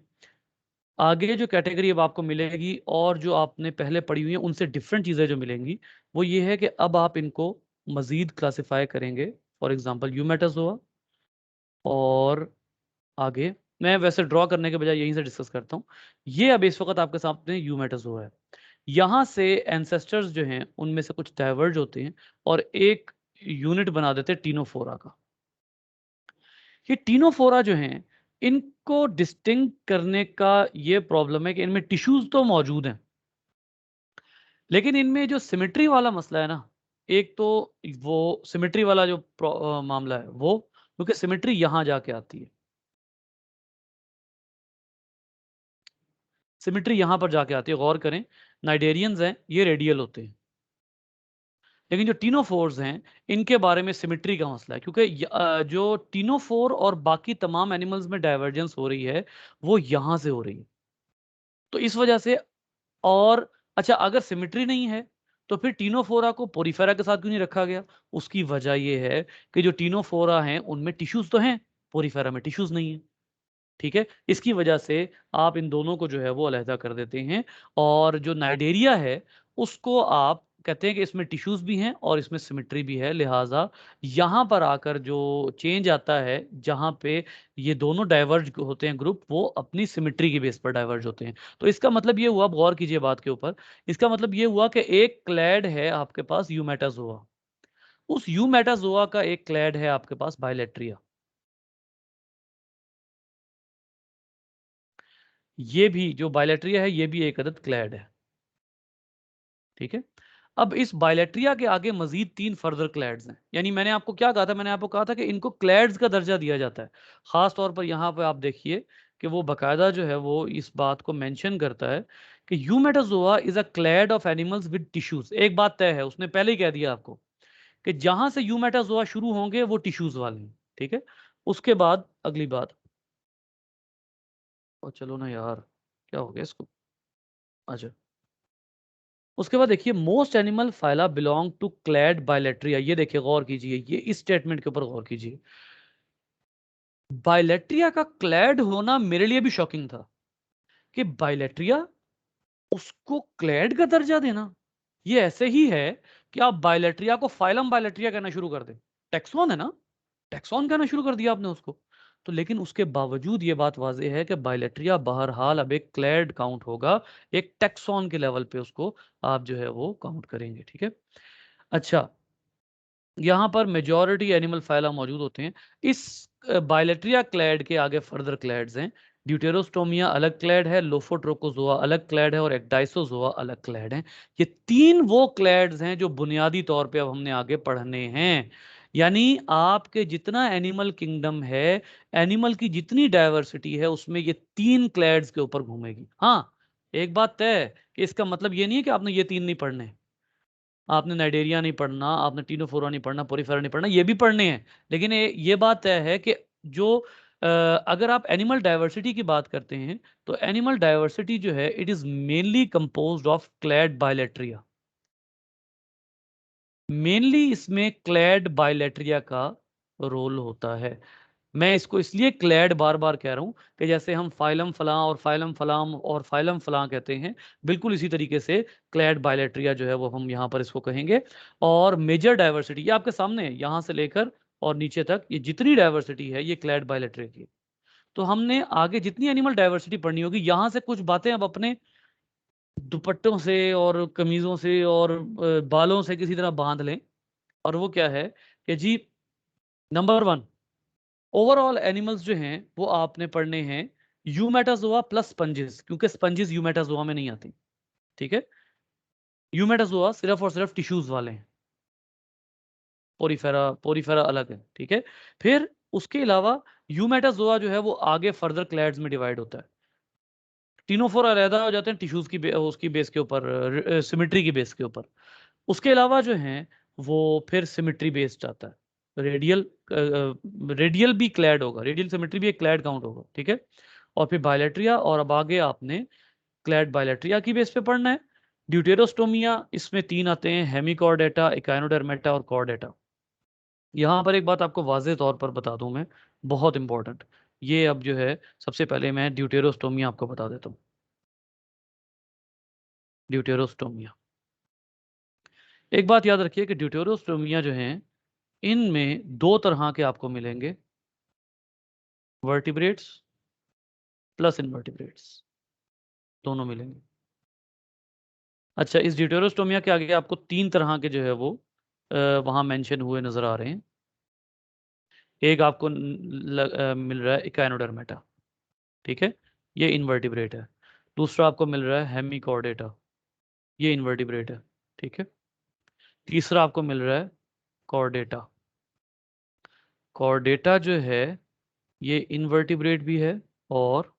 आगे जो कैटेगरी अब आपको मिलेगी और जो आपने पहले पढ़ी हुई है उनसे डिफरेंट चीज़ें जो मिलेंगी वो ये है कि अब आप इनको मजीद क्लासिफाई करेंगे। फॉर एग्जांपल यूमेटाजोआ, और आगे मैं वैसे ड्रॉ करने के बजाय यहीं से डिस्कस करता हूँ। ये अब इस वक्त आपके सामने यूमेटाजोआ है। यहाँ से एंसेस्टर्स जो हैं उनमें से कुछ डाइवर्ज होते हैं और एक यूनिट बना देते हैं टीनोफोरा का। ये टीनोफोरा जो हैं इनको डिस्टिंक्ट करने का ये प्रॉब्लम है कि इनमें टिश्यूज तो मौजूद हैं, लेकिन इनमें जो सिमेट्री वाला मसला है ना, एक तो वो सिमेट्री वाला जो मामला है वो, क्योंकि सिमेट्री यहां जाके आती है, सिमेट्री यहां पर जाके आती है। गौर करें, नाइडेरियंस हैं ये रेडियल होते हैं, लेकिन जो टीनोफोर्स हैं इनके बारे में सिमेट्री का मसला है, क्योंकि जो टीनोफोर और बाकी तमाम एनिमल्स में डाइवर्जेंस हो रही है वो यहां से हो रही है। तो इस वजह से, और अच्छा अगर सिमेट्री नहीं है तो फिर टीनोफोरा को पोरीफेरा के साथ क्यों नहीं रखा गया? उसकी वजह यह है कि जो टीनोफोरा हैं उनमें टिश्यूज तो हैं, पोरीफेरा में टिश्यूज नहीं है। ठीक है, इसकी वजह से आप इन दोनों को जो है वो अलहदा कर देते हैं, और जो नाइडेरिया है उसको आप कहते हैं कि इसमें टिश्यूज भी हैं और इसमें सिमेट्री भी है, लिहाजा यहां पर आकर जो चेंज आता है जहां पे ये दोनों डाइवर्ज होते हैं ग्रुप, वो अपनी सिमेट्री की बेस पर डाइवर्ज होते हैं। तो इसका मतलब ये हुआ, आप गौर कीजिए बात के ऊपर, इसका मतलब ये हुआ कि एक क्लैड है आपके पास यूमेटाजोआ, उस यूमेटाजोआ का एक क्लैड है आपके पास बायलेट्रिया, ये भी जो बायलेट्रिया है ये भी एक अदद क्लैड है। ठीक है, अब इस बायलेट्रिया के आगे मजीद 3 फर्दर क्लैड्स हैं, यानी मैंने आपको क्या कहा था, मैंने आपको कहा था कि इनको क्लैड्स का दर्जा दिया जाता है। खास तौर पर यहाँ पे आप देखिए कि वो बकायदा जो है वो इस बात को मेंशन करता है कि Eumetazoa is a clade of animals with tissues. एक बात तय है, उसने पहले ही कह दिया आपको कि जहां से यूमेटाजोआ शुरू होंगे वो टिश्यूज वाले हैं। ठीक है, उसके बाद अगली बात, और चलो ना यार, क्या हो गया इसको, अच्छा उसके बाद देखिए most animal phyla belong to clade Bilateria. ये देखिए गौर कीजिए, ये इस स्टेटमेंट के ऊपर गौर कीजिए, बायलेट्रिया का क्लैड होना मेरे लिए भी शॉकिंग था कि बायलेट्रिया, उसको क्लैड का दर्जा देना, ये ऐसे ही है कि आप बायलेट्रिया को फाइलम बायलेट्रिया कहना शुरू कर दें। टेक्सॉन है ना, टेक्सॉन कहना शुरू कर दिया आपने उसको। तो लेकिन उसके बावजूद ये बात वाज़ेह है कि बायलेट्रिया बहरहाल अब एक क्लैड काउंट होगा, एक टेक्सॉन के लेवल पे उसको आप जो है वो काउंट करेंगे। ठीक है, अच्छा यहाँ पर मेजॉरिटी एनिमल फाइला मौजूद होते हैं। इस बायलेट्रिया क्लैड के आगे फर्दर क्लैड्स हैं। ड्यूटेरोस्टोमिया अलग क्लैड है, लोफोट्रोकोजोआ अलग क्लैड है और एक्डाइसोजोआ अलग क्लैड है। ये 3 वो क्लैड्स हैं जो बुनियादी तौर पे अब हमने आगे पढ़ने हैं। यानी आपके जितना एनिमल किंगडम है, एनिमल की जितनी डाइवर्सिटी है, उसमें ये 3 क्लैड्स के ऊपर घूमेगी। हाँ, एक बात तय है कि इसका मतलब ये नहीं है कि आपने ये 3 नहीं पढ़ने, आपने नाइडेरिया नहीं पढ़ना, आपने टीनोफोरा नहीं पढ़ना, पोरीफेरा नहीं पढ़ना, ये भी पढ़ने हैं। लेकिन ये बात तय है कि जो अगर आप एनिमल डाइवर्सिटी की बात करते हैं तो एनिमल डाइवर्सिटी जो है it is mainly composed of clade Bilateria. Mainly इसमें क्लैड बायलेट्रिया का रोल होता है। मैं इसको इसलिए क्लैड बार बार कह रहा हूं कि जैसे हम फाइलम फलां और फाइलम फलाम और फाइलम फलां कहते हैं, बिल्कुल इसी तरीके से क्लैड बायलेट्रिया जो है वो हम यहाँ पर इसको कहेंगे। और मेजर डाइवर्सिटी ये आपके सामने है, यहाँ से लेकर और नीचे तक ये जितनी डाइवर्सिटी है ये क्लैड बायलेट्रिया की है। तो हमने आगे जितनी एनिमल डाइवर्सिटी पढ़नी होगी, यहाँ से कुछ बातें अब अपने दुपट्टों से और कमीजों से और बालों से किसी तरह बांध लें। और वो क्या है कि जी, नंबर 1, ओवरऑल एनिमल्स जो हैं वो आपने पढ़ने हैं यूमेटाजोआ प्लस स्पंजेस, क्योंकि स्पंजेस यूमेटाजोआ में नहीं आती। ठीक है, यूमेटाजोआ सिर्फ और सिर्फ टिश्यूज वाले हैं, पोरीफेरा पोरीफेरा अलग है। ठीक है, फिर उसके अलावा यूमेटाजोआ जो है वो आगे फर्दर क्लैड्स में डिवाइड होता है। टीनोफोरा अलहदा हो जाते हैं टिश्यूज की उसकी बेस के ऊपर, सिमेट्री की बेस के ऊपर। उसके अलावा जो हैं वो फिर सिमेट्री बेस्ड आता है। रेडियल रेडियल भी क्लैड होगा, रेडियल सिमेट्री भी एक क्लैड काउंट होगा। ठीक है, और फिर बायलेट्रिया, और अब आगे आपने क्लैड बायलेट्रिया की बेस पे पढ़ना है। ड्यूटेरोस्टोमिया, इसमें 3 आते हैं, हेमिकॉर्डेटा, इकाइनोडर्मेटा और कॉर्डेटा। यहाँ पर एक बात आपको वाज़ेह तौर पर बता दूं मैं, बहुत इंपॉर्टेंट, ये अब जो है सबसे पहले मैं ड्यूटेरोस्टोमिया आपको बता देता हूँ। ड्यूटेरोस्टोमिया, एक बात याद रखिए कि ड्यूटेरोस्टोमिया जो है इनमें दो तरह के आपको मिलेंगे, वर्टिब्रेट्स प्लस इनवर्टिब्रेट्स, दोनों मिलेंगे। अच्छा, इस ड्यूटेरोस्टोमिया के आगे आपको तीन तरह के जो है वो वहां मेंशन हुए नजर आ रहे हैं। एक आपको मिल रहा है इकाइनोडर्मेटा, ठीक है, ये इनवर्टिब्रेट है। दूसरा आपको मिल रहा है हेमिकॉर्डेटा, ये इनवर्टिब्रेट है, ठीक है। तीसरा आपको मिल रहा है कॉर्डेटा। कॉर्डेटा जो है ये इनवर्टिब्रेट भी है और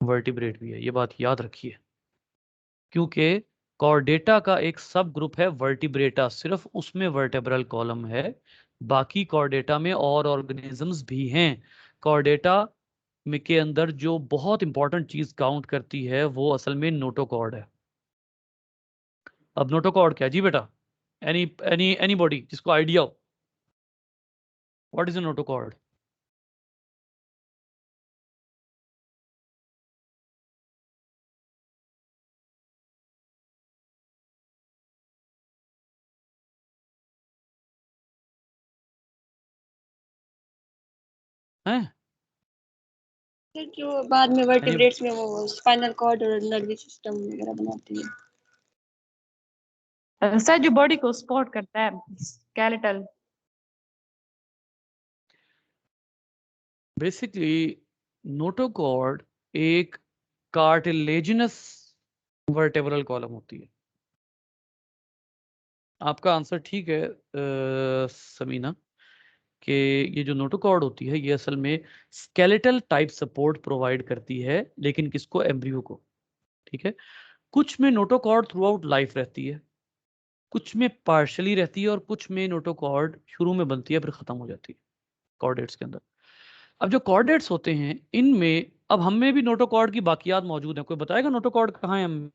वर्टिब्रेट भी है, ये बात याद रखिए, क्योंकि कॉर्डेटा का एक सब ग्रुप है वर्टिब्रेटा, सिर्फ उसमें वर्टेब्रल कॉलम है, बाकी कॉर्डेटा में और ऑर्गेनिजम्स भी हैं। कॉर्डेटा में के अंदर जो बहुत इंपॉर्टेंट चीज काउंट करती है वो असल में नोटोकॉर्ड है। अब नोटोकॉर्ड क्या है जी बेटा? एनीबॉडी जिसको आइडिया हो, व्हाट इज अ नोटोकॉर्ड? हैं? सर जो बाद में एनी वर्टिब्रेट्स में वो स्पाइनल कॉर्ड और नर्वस सिस्टम वगैरह बनाते हैं। सर जो बॉडी को सपोर्ट करता है, स्केलेटल। बेसिकली नोटोकॉर्ड एक कार्टिलेजिनस वर्टेब्रल कॉलम होती है। आपका आंसर ठीक है समीना, कि ये जो नोटोकॉर्ड होती है ये असल में स्केलेटल टाइप सपोर्ट प्रोवाइड करती है, लेकिन किसको? एम्ब्रियो को, ठीक है। कुछ में नोटोकॉर्ड थ्रू आउट लाइफ रहती है, कुछ में पार्शली रहती है, और कुछ में नोटोकॉर्ड शुरू में बनती है फिर खत्म हो जाती है कॉर्डेट्स के अंदर। अब जो कॉर्डेट्स होते हैं इनमें अब हम में भी नोटोकॉर्ड की बाकियात मौजूद हैं। कोई बताएगा नोटोकॉर्ड कहाँ है हम में?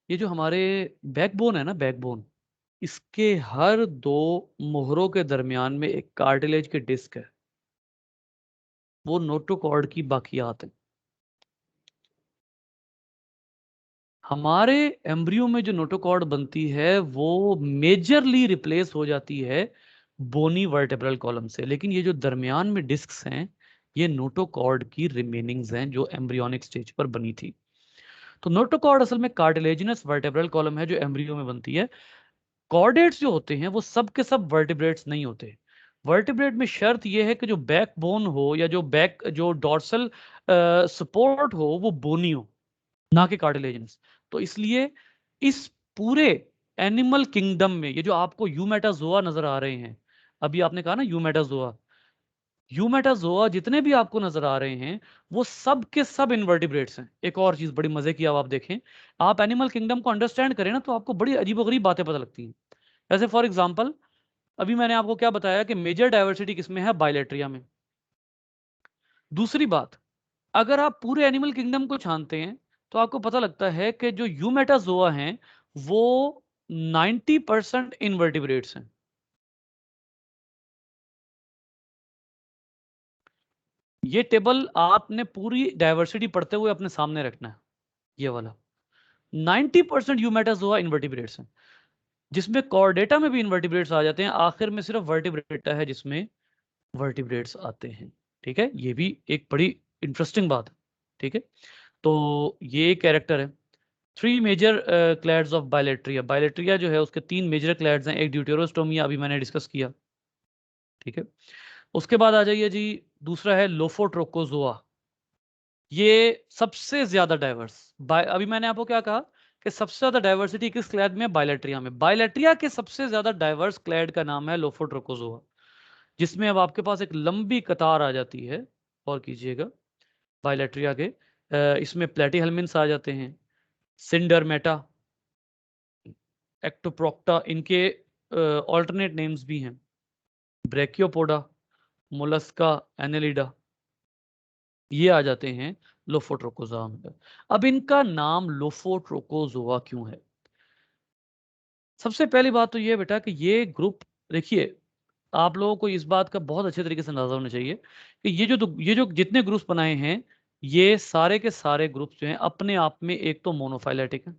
ये जो हमारे बैकबोन है ना, बैकबोन, इसके हर दो मोहरों के दरमियान में एक कार्टिलेज की डिस्क है, वो नोटोकॉर्ड की बाकियात है। हमारे एम्ब्रियो में जो नोटोकॉर्ड बनती है वो मेजरली रिप्लेस हो जाती है बोनी वर्टेब्रल कॉलम से, लेकिन ये जो दरमियान में डिस्क्स हैं ये नोटोकॉर्ड की रिमेनिंग्स हैं जो एम्ब्रियोनिक स्टेज पर बनी थी। तो नोटोकॉर्ड असल में कार्टिलेजिनस वर्टेब्रल कॉलम है जो एम्ब्रियो में बनती है। कॉर्डेट्स जो होते हैं वो सब के सब वर्टिब्रेट्स नहीं होते। वर्टिब्रेट में शर्त यह है कि जो बैकबोन हो या जो डॉर्सल सपोर्ट हो वो बोनी हो, ना कि कार्टिलेजिनस। तो इसलिए इस पूरे एनिमल किंगडम में ये जो आपको यूमेटाजोआ नजर आ रहे हैं, अभी आपने कहा ना यूमेटाजोआ, यूमेटाजोआ जितने भी आपको नजर आ रहे हैं वो सब के सब इनवर्टिब्रेट्स हैं। एक और चीज बड़ी मजे की, अब आप देखें, आप एनिमल किंगडम को अंडरस्टैंड करें ना तो आपको बड़ी अजीबोगरीब बातें पता लगती हैं। जैसे फॉर एग्जाम्पल, अभी मैंने आपको क्या बताया कि मेजर डायवर्सिटी किसमें है? बायलेट्रिया में। दूसरी बात, अगर आप पूरे एनिमल किंगडम को छानते हैं तो आपको पता लगता है कि जो यूमेटाजोआ हैं वो 90% इनवर्टिब्रेट्स हैं। ये टेबल आपने पूरी डायवर्सिटी पढ़ते हुए अपने सामने रखना है, ये वाला 90% यूमेटाजोआ इनवर्टिब्रेट्स हैं, जिसमें कॉर्डेटा में भी इनवर्टिब्रेट्स आ जाते हैं, आखिर में सिर्फ वर्टिब्रेटा है जिसमें वर्टिब्रेट्स आते हैं, ठीक है। ये भी एक बड़ी इंटरेस्टिंग बात है, ठीक है। तो ये कैरेक्टर है। थ्री मेजर क्लैड्स ऑफ बायलेट्रिया, बायलेट्रिया जो है उसके तीन मेजर क्लैड्स हैं, एक ड्यूटेरोस्टोमिया अभी मैंने डिस्कस किया, ठीक है। उसके बाद आ जाइए जी, दूसरा है लोफोट्रोकोजोआ, ये सबसे ज्यादा डाइवर्स। अभी मैंने आपको क्या कहा कि सबसे ज्यादा डाइवर्सिटी किस क्लैड में? बायलेट्रिया में। बायलेट्रिया के सबसे ज्यादा डाइवर्स क्लैड का नाम है लोफोट्रोकोजोआ, जिसमें अब आपके पास एक लंबी कतार आ जाती है, और कीजिएगा, बायलेट्रिया के इसमें प्लेटीहेल्मिन्स आ जाते हैं, सिंडरमेटा, एक्टोप्रोक्टा, इनके ऑल्टरनेट नेम्स भी हैं, ब्रैकियोपोडा, मोलस्का, एनेलिडा, ये आ जाते हैं लोफोट्रोकोज़ोआ में। अब इनका नाम लोफोट्रोकोज़ोआ क्यों है? सबसे पहली बात तो ये बेटा कि ये ग्रुप, देखिए आप लोगों को इस बात का बहुत अच्छे तरीके से अंदाजा होना चाहिए कि ये जो जितने ग्रुप्स बनाए हैं, ये सारे के सारे ग्रुप्स जो हैं अपने आप में एक तो मोनोफाइलेटिक हैं।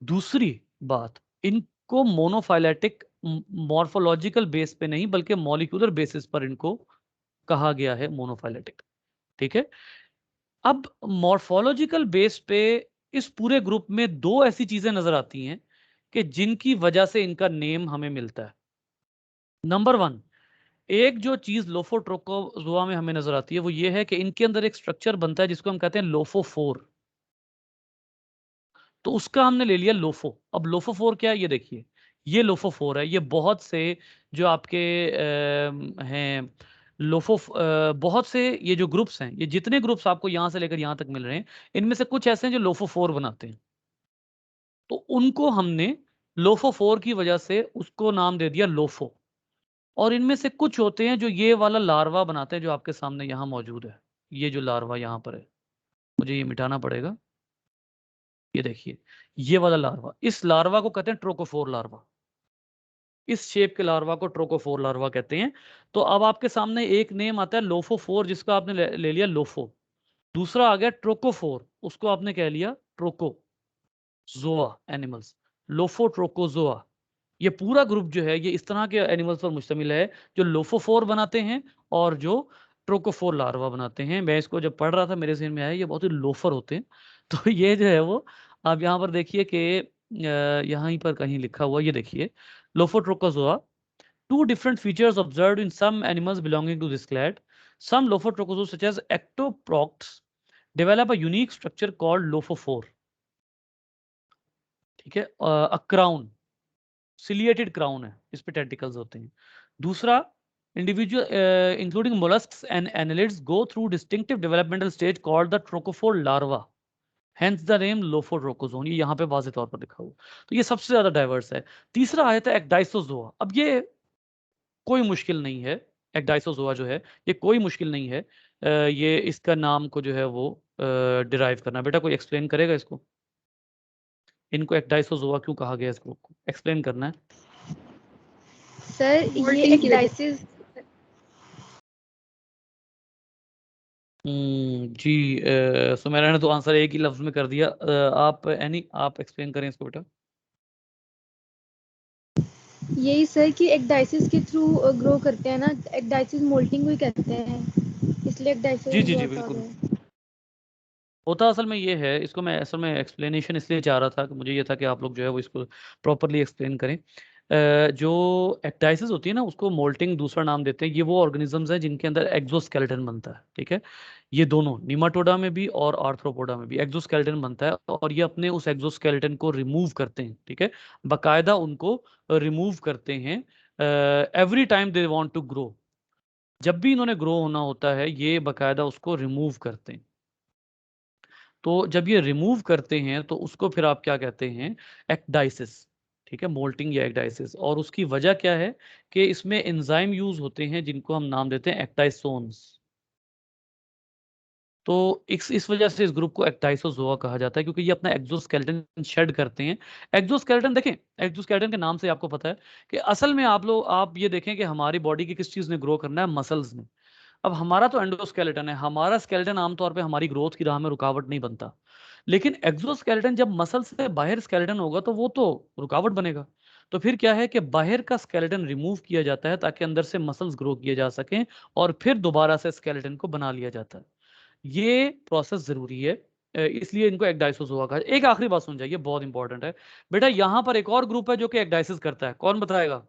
दूसरी बात, इनको मोनोफाइलेटिक मॉर्फोलॉजिकल बेस पे नहीं बल्कि मॉलिक्यूलर बेसिस पर इनको कहा गया है मोनोफाइलेटिक। ठीक है, अब मॉर्फोलॉजिकल बेस पे इस पूरे ग्रुप में दो ऐसी चीजें नजर आती हैं कि जिनकी वजह से इनका नेम हमें मिलता है। नंबर वन, एक जो चीज लोफोट्रोकोज़ोआ में हमें नजर आती है वो ये है कि इनके अंदर एक स्ट्रक्चर बनता है जिसको हम कहते हैं लोफोफोर। तो उसका हमने ले लिया लोफो। अब लोफोफोर क्या है ये देखिए, ये लोफोफोर है। ये बहुत से जो आपके हैं बहुत से ये जो ग्रुप्स हैं, ये जितने ग्रुप्स आपको यहां से लेकर यहां तक मिल रहे हैं, इनमें से कुछ ऐसे हैं जो लोफोफोर बनाते हैं। तो उनको हमने लोफोफोर की वजह से उसको नाम दे दिया लोफो। और इनमें से कुछ होते हैं जो ये वाला लार्वा बनाते हैं जो आपके सामने यहां मौजूद है। ये जो लार्वा यहां पर है, मुझे ये मिटाना पड़ेगा। ये देखिए, ये वाला लार्वा, इस लार्वा को कहते हैं ट्रोकोफोर लार्वा। इस शेप के लार्वा को ट्रोकोफोर लार्वा कहते हैं। तो अब आपके सामने एक नेम आता है लोफोफोर, जिसका आपने ले लिया लोफो। दूसरा आ गया ट्रोकोफोर, उसको आपने कह लिया ट्रोको जोआ एनिमल्स, लोफोट्रोकोजोआ। ये पूरा ग्रुप जो है ये इस तरह के एनिमल्स पर मुश्तमिल है जो लोफोफोर बनाते हैं और जो ट्रोकोफोर लार्वा बनाते हैं। मैं इसको जब पढ़ रहा था मेरे जहन में आया ये बहुत ही लोफर होते हैं। तो ये जो है वो आप यहाँ पर देखिए कि यहाँ पर कहीं लिखा हुआ, ये देखिए लोफोट्रोकोजोआ, two different features observed in some animals belonging to this clade. Some Lophotrochozoa such as ectoprocts develop a unique structure called lophophore. ठीक है, क्राउन, सिलिएटेड क्राउन है, इस पे टेंटिकल्स होते हैं। दूसरा, individual including molluscs and annelids go through distinctive developmental stage called the trochophore larva, hence the name lophotrochozoan. ये यहाँ पे वाज़ेह तौर पर लिखा हुआ। तो ये सबसे ज्यादा डाइवर्स है। तीसरा आया था एक्डाइसोजोआ। अब ये कोई मुश्किल नहीं है, एक्डाइसोजोआ जो है ये कोई मुश्किल नहीं है। ये इसका नाम को जो है वो डिराइव करना। बेटा कोई एक्सप्लेन करेगा इसको, इनको एक्डाइसोजोआ क्यों कहा गया, इसको एक्सप्लेन करना है। सर ये मोल्टिंग की वजह से। एक्डाइसिस जी, सुमेरा ने तो आंसर एक ही लफ्ज में कर दिया। आप एनी आप एक्सप्लेन करें इसको बेटा। यही सर कि एक्डाइसिस के थ्रू ग्रो करते हैं ना, एक्डाइसिस मोल्टिंग को ही कहते हैं, इसलिए जी जी एक्डाइसोजोआ जी कहा बिल्कुल। गया है। होता असल में ये है, इसको मैं असल में एक्सप्लेनेशन इसलिए चाह रहा था कि मुझे ये था कि आप लोग जो है वो इसको प्रॉपरली एक्सप्लेन करें। जो एक्टाइसिस होती है ना उसको मोल्टिंग दूसरा नाम देते हैं। ये वो ऑर्गेनिजम्स हैं जिनके अंदर एक्सोस्केलेटन बनता है। ठीक है, ये दोनों निमाटोडा में भी और आर्थ्रोपोडा में भी एक्सोस्केलेटन बनता है और ये अपने उस एक्सोस्केलेटन को रिमूव करते हैं। ठीक है, बाकायदा उनको रिमूव करते हैं every time they want to grow. जब भी इन्होंने ग्रो होना होता है ये बाकायदा उसको रिमूव करते हैं। तो जब ये रिमूव करते हैं तो उसको फिर आप क्या कहते हैं, एक्डाइसिस। ठीक है, मोल्टिंग या एक्डाइसिस। और उसकी वजह क्या है कि इसमें एंजाइम यूज होते हैं जिनको हम नाम देते हैं एक्टाइसोन्स। तो इस वजह से इस ग्रुप को एक्टाइसोजोआ कहा जाता है क्योंकि ये अपना एक्सोस्केलेटन शेड करते हैं। एक्सोस्केलेटन देखें, एक्सोस्केलेटन के नाम से आपको पता है कि असल में आप ये देखें कि हमारी बॉडी की किस चीज ने ग्रो करना है, मसल्स ने। अब हमारा तो एंडोस्केलेटन है, हमारा स्केलेटन आमतौर पे हमारी ग्रोथ की राह में रुकावट नहीं बनता। लेकिन एक्सोस्केलेटन जब मसल से बाहर स्केलेटन होगा तो वो तो रुकावट बनेगा। तो फिर क्या है कि बाहर का स्केलेटन रिमूव किया जाता है ताकि अंदर से मसल्स ग्रो किए जा सकें और फिर दोबारा से स्केलेटन को बना लिया जाता है। ये प्रोसेस जरूरी है, इसलिए इनको एक्डाइसोजोआ कहा। एक आखिरी बात सुन जाइए, बहुत इंपॉर्टेंट है बेटा। यहां पर एक और ग्रुप है जो कि एक्डाइसिस करता है, कौन बताएगा?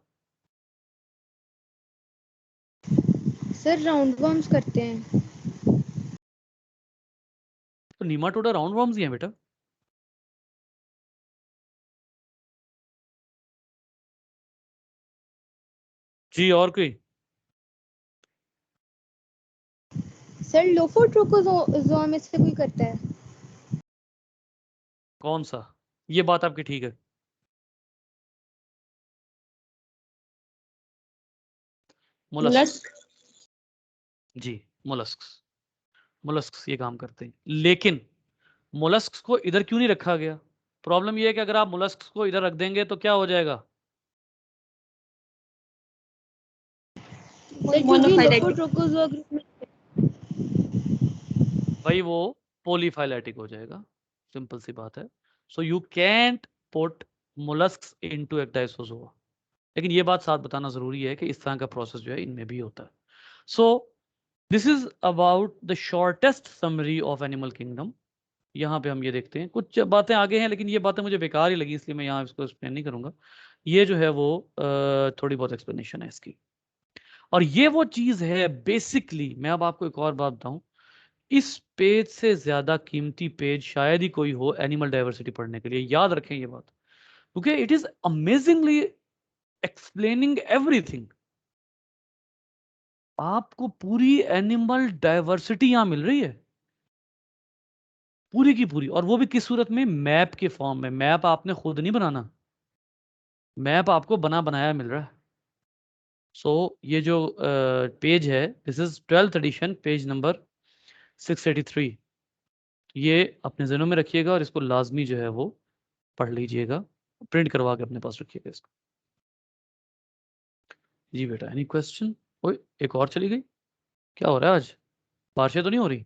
सर राउंड वर्म्स करते हैं। तो नीमाटोडा राउंड वर्म्स ही है बेटा। जी, और कोई? सर लोफोट्रोकोजोआ में से कोई करता है। कौन सा? ये बात आपकी ठीक है। मोलस्क। मोलस्क। जी, मोलस्क। मोलस्क्स ये काम करते हैं। लेकिन मोलस्क्स को इधर क्यों नहीं रखा गया? प्रॉब्लम ये है कि अगर आप मोलस्क्स को इधर रख देंगे तो क्या हो जाएगा? सर क्योंकि मोनोफाइलेटिक। लोकोट्रोकोज़ोआ ग्रुप में भाई वो पॉलीफाइलेटिक हो जाएगा, सिंपल सी बात है। So you can't put molluscs into Ecdysozoa. लेकिन ये बात साथ बताना जरूरी है कि इस तरह का प्रोसेस जो है इनमें भी होता है। So this is about the shortest summary of animal kingdom. यहाँ पे हम ये देखते हैं, कुछ बातें आगे हैं लेकिन ये बातें मुझे बेकार ही लगी, इसलिए मैं यहाँ इसको एक्सप्लेन नहीं करूंगा। ये जो है वो थोड़ी बहुत एक्सप्लेनेशन है इसकी। और ये वो चीज है बेसिकली, मैं अब आपको एक और बात बताऊं, इस पेज से ज्यादा कीमती पेज शायद ही कोई हो एनिमल डाइवर्सिटी पढ़ने के लिए। याद रखें ये बात, क्योंकि it is amazingly explaining everything. आपको पूरी एनिमल डाइवर्सिटी यहां मिल रही है, पूरी की पूरी, और वो भी किस सूरत में? मैप के फॉर्म में। मैप आपने खुद नहीं बनाना, मैप आपको बना बनाया मिल रहा है। सो ये जो पेज है, this is 12th edition, page number 683। ये अपने जहनों में रखिएगा और इसको लाजमी जो है वो पढ़ लीजिएगा, प्रिंट करवा के अपने पास रखिएगा इसको। जी बेटा, एनी क्वेश्चन? ओए एक और चली गई, क्या हो रहा है आज? बारिशें तो नहीं हो रही?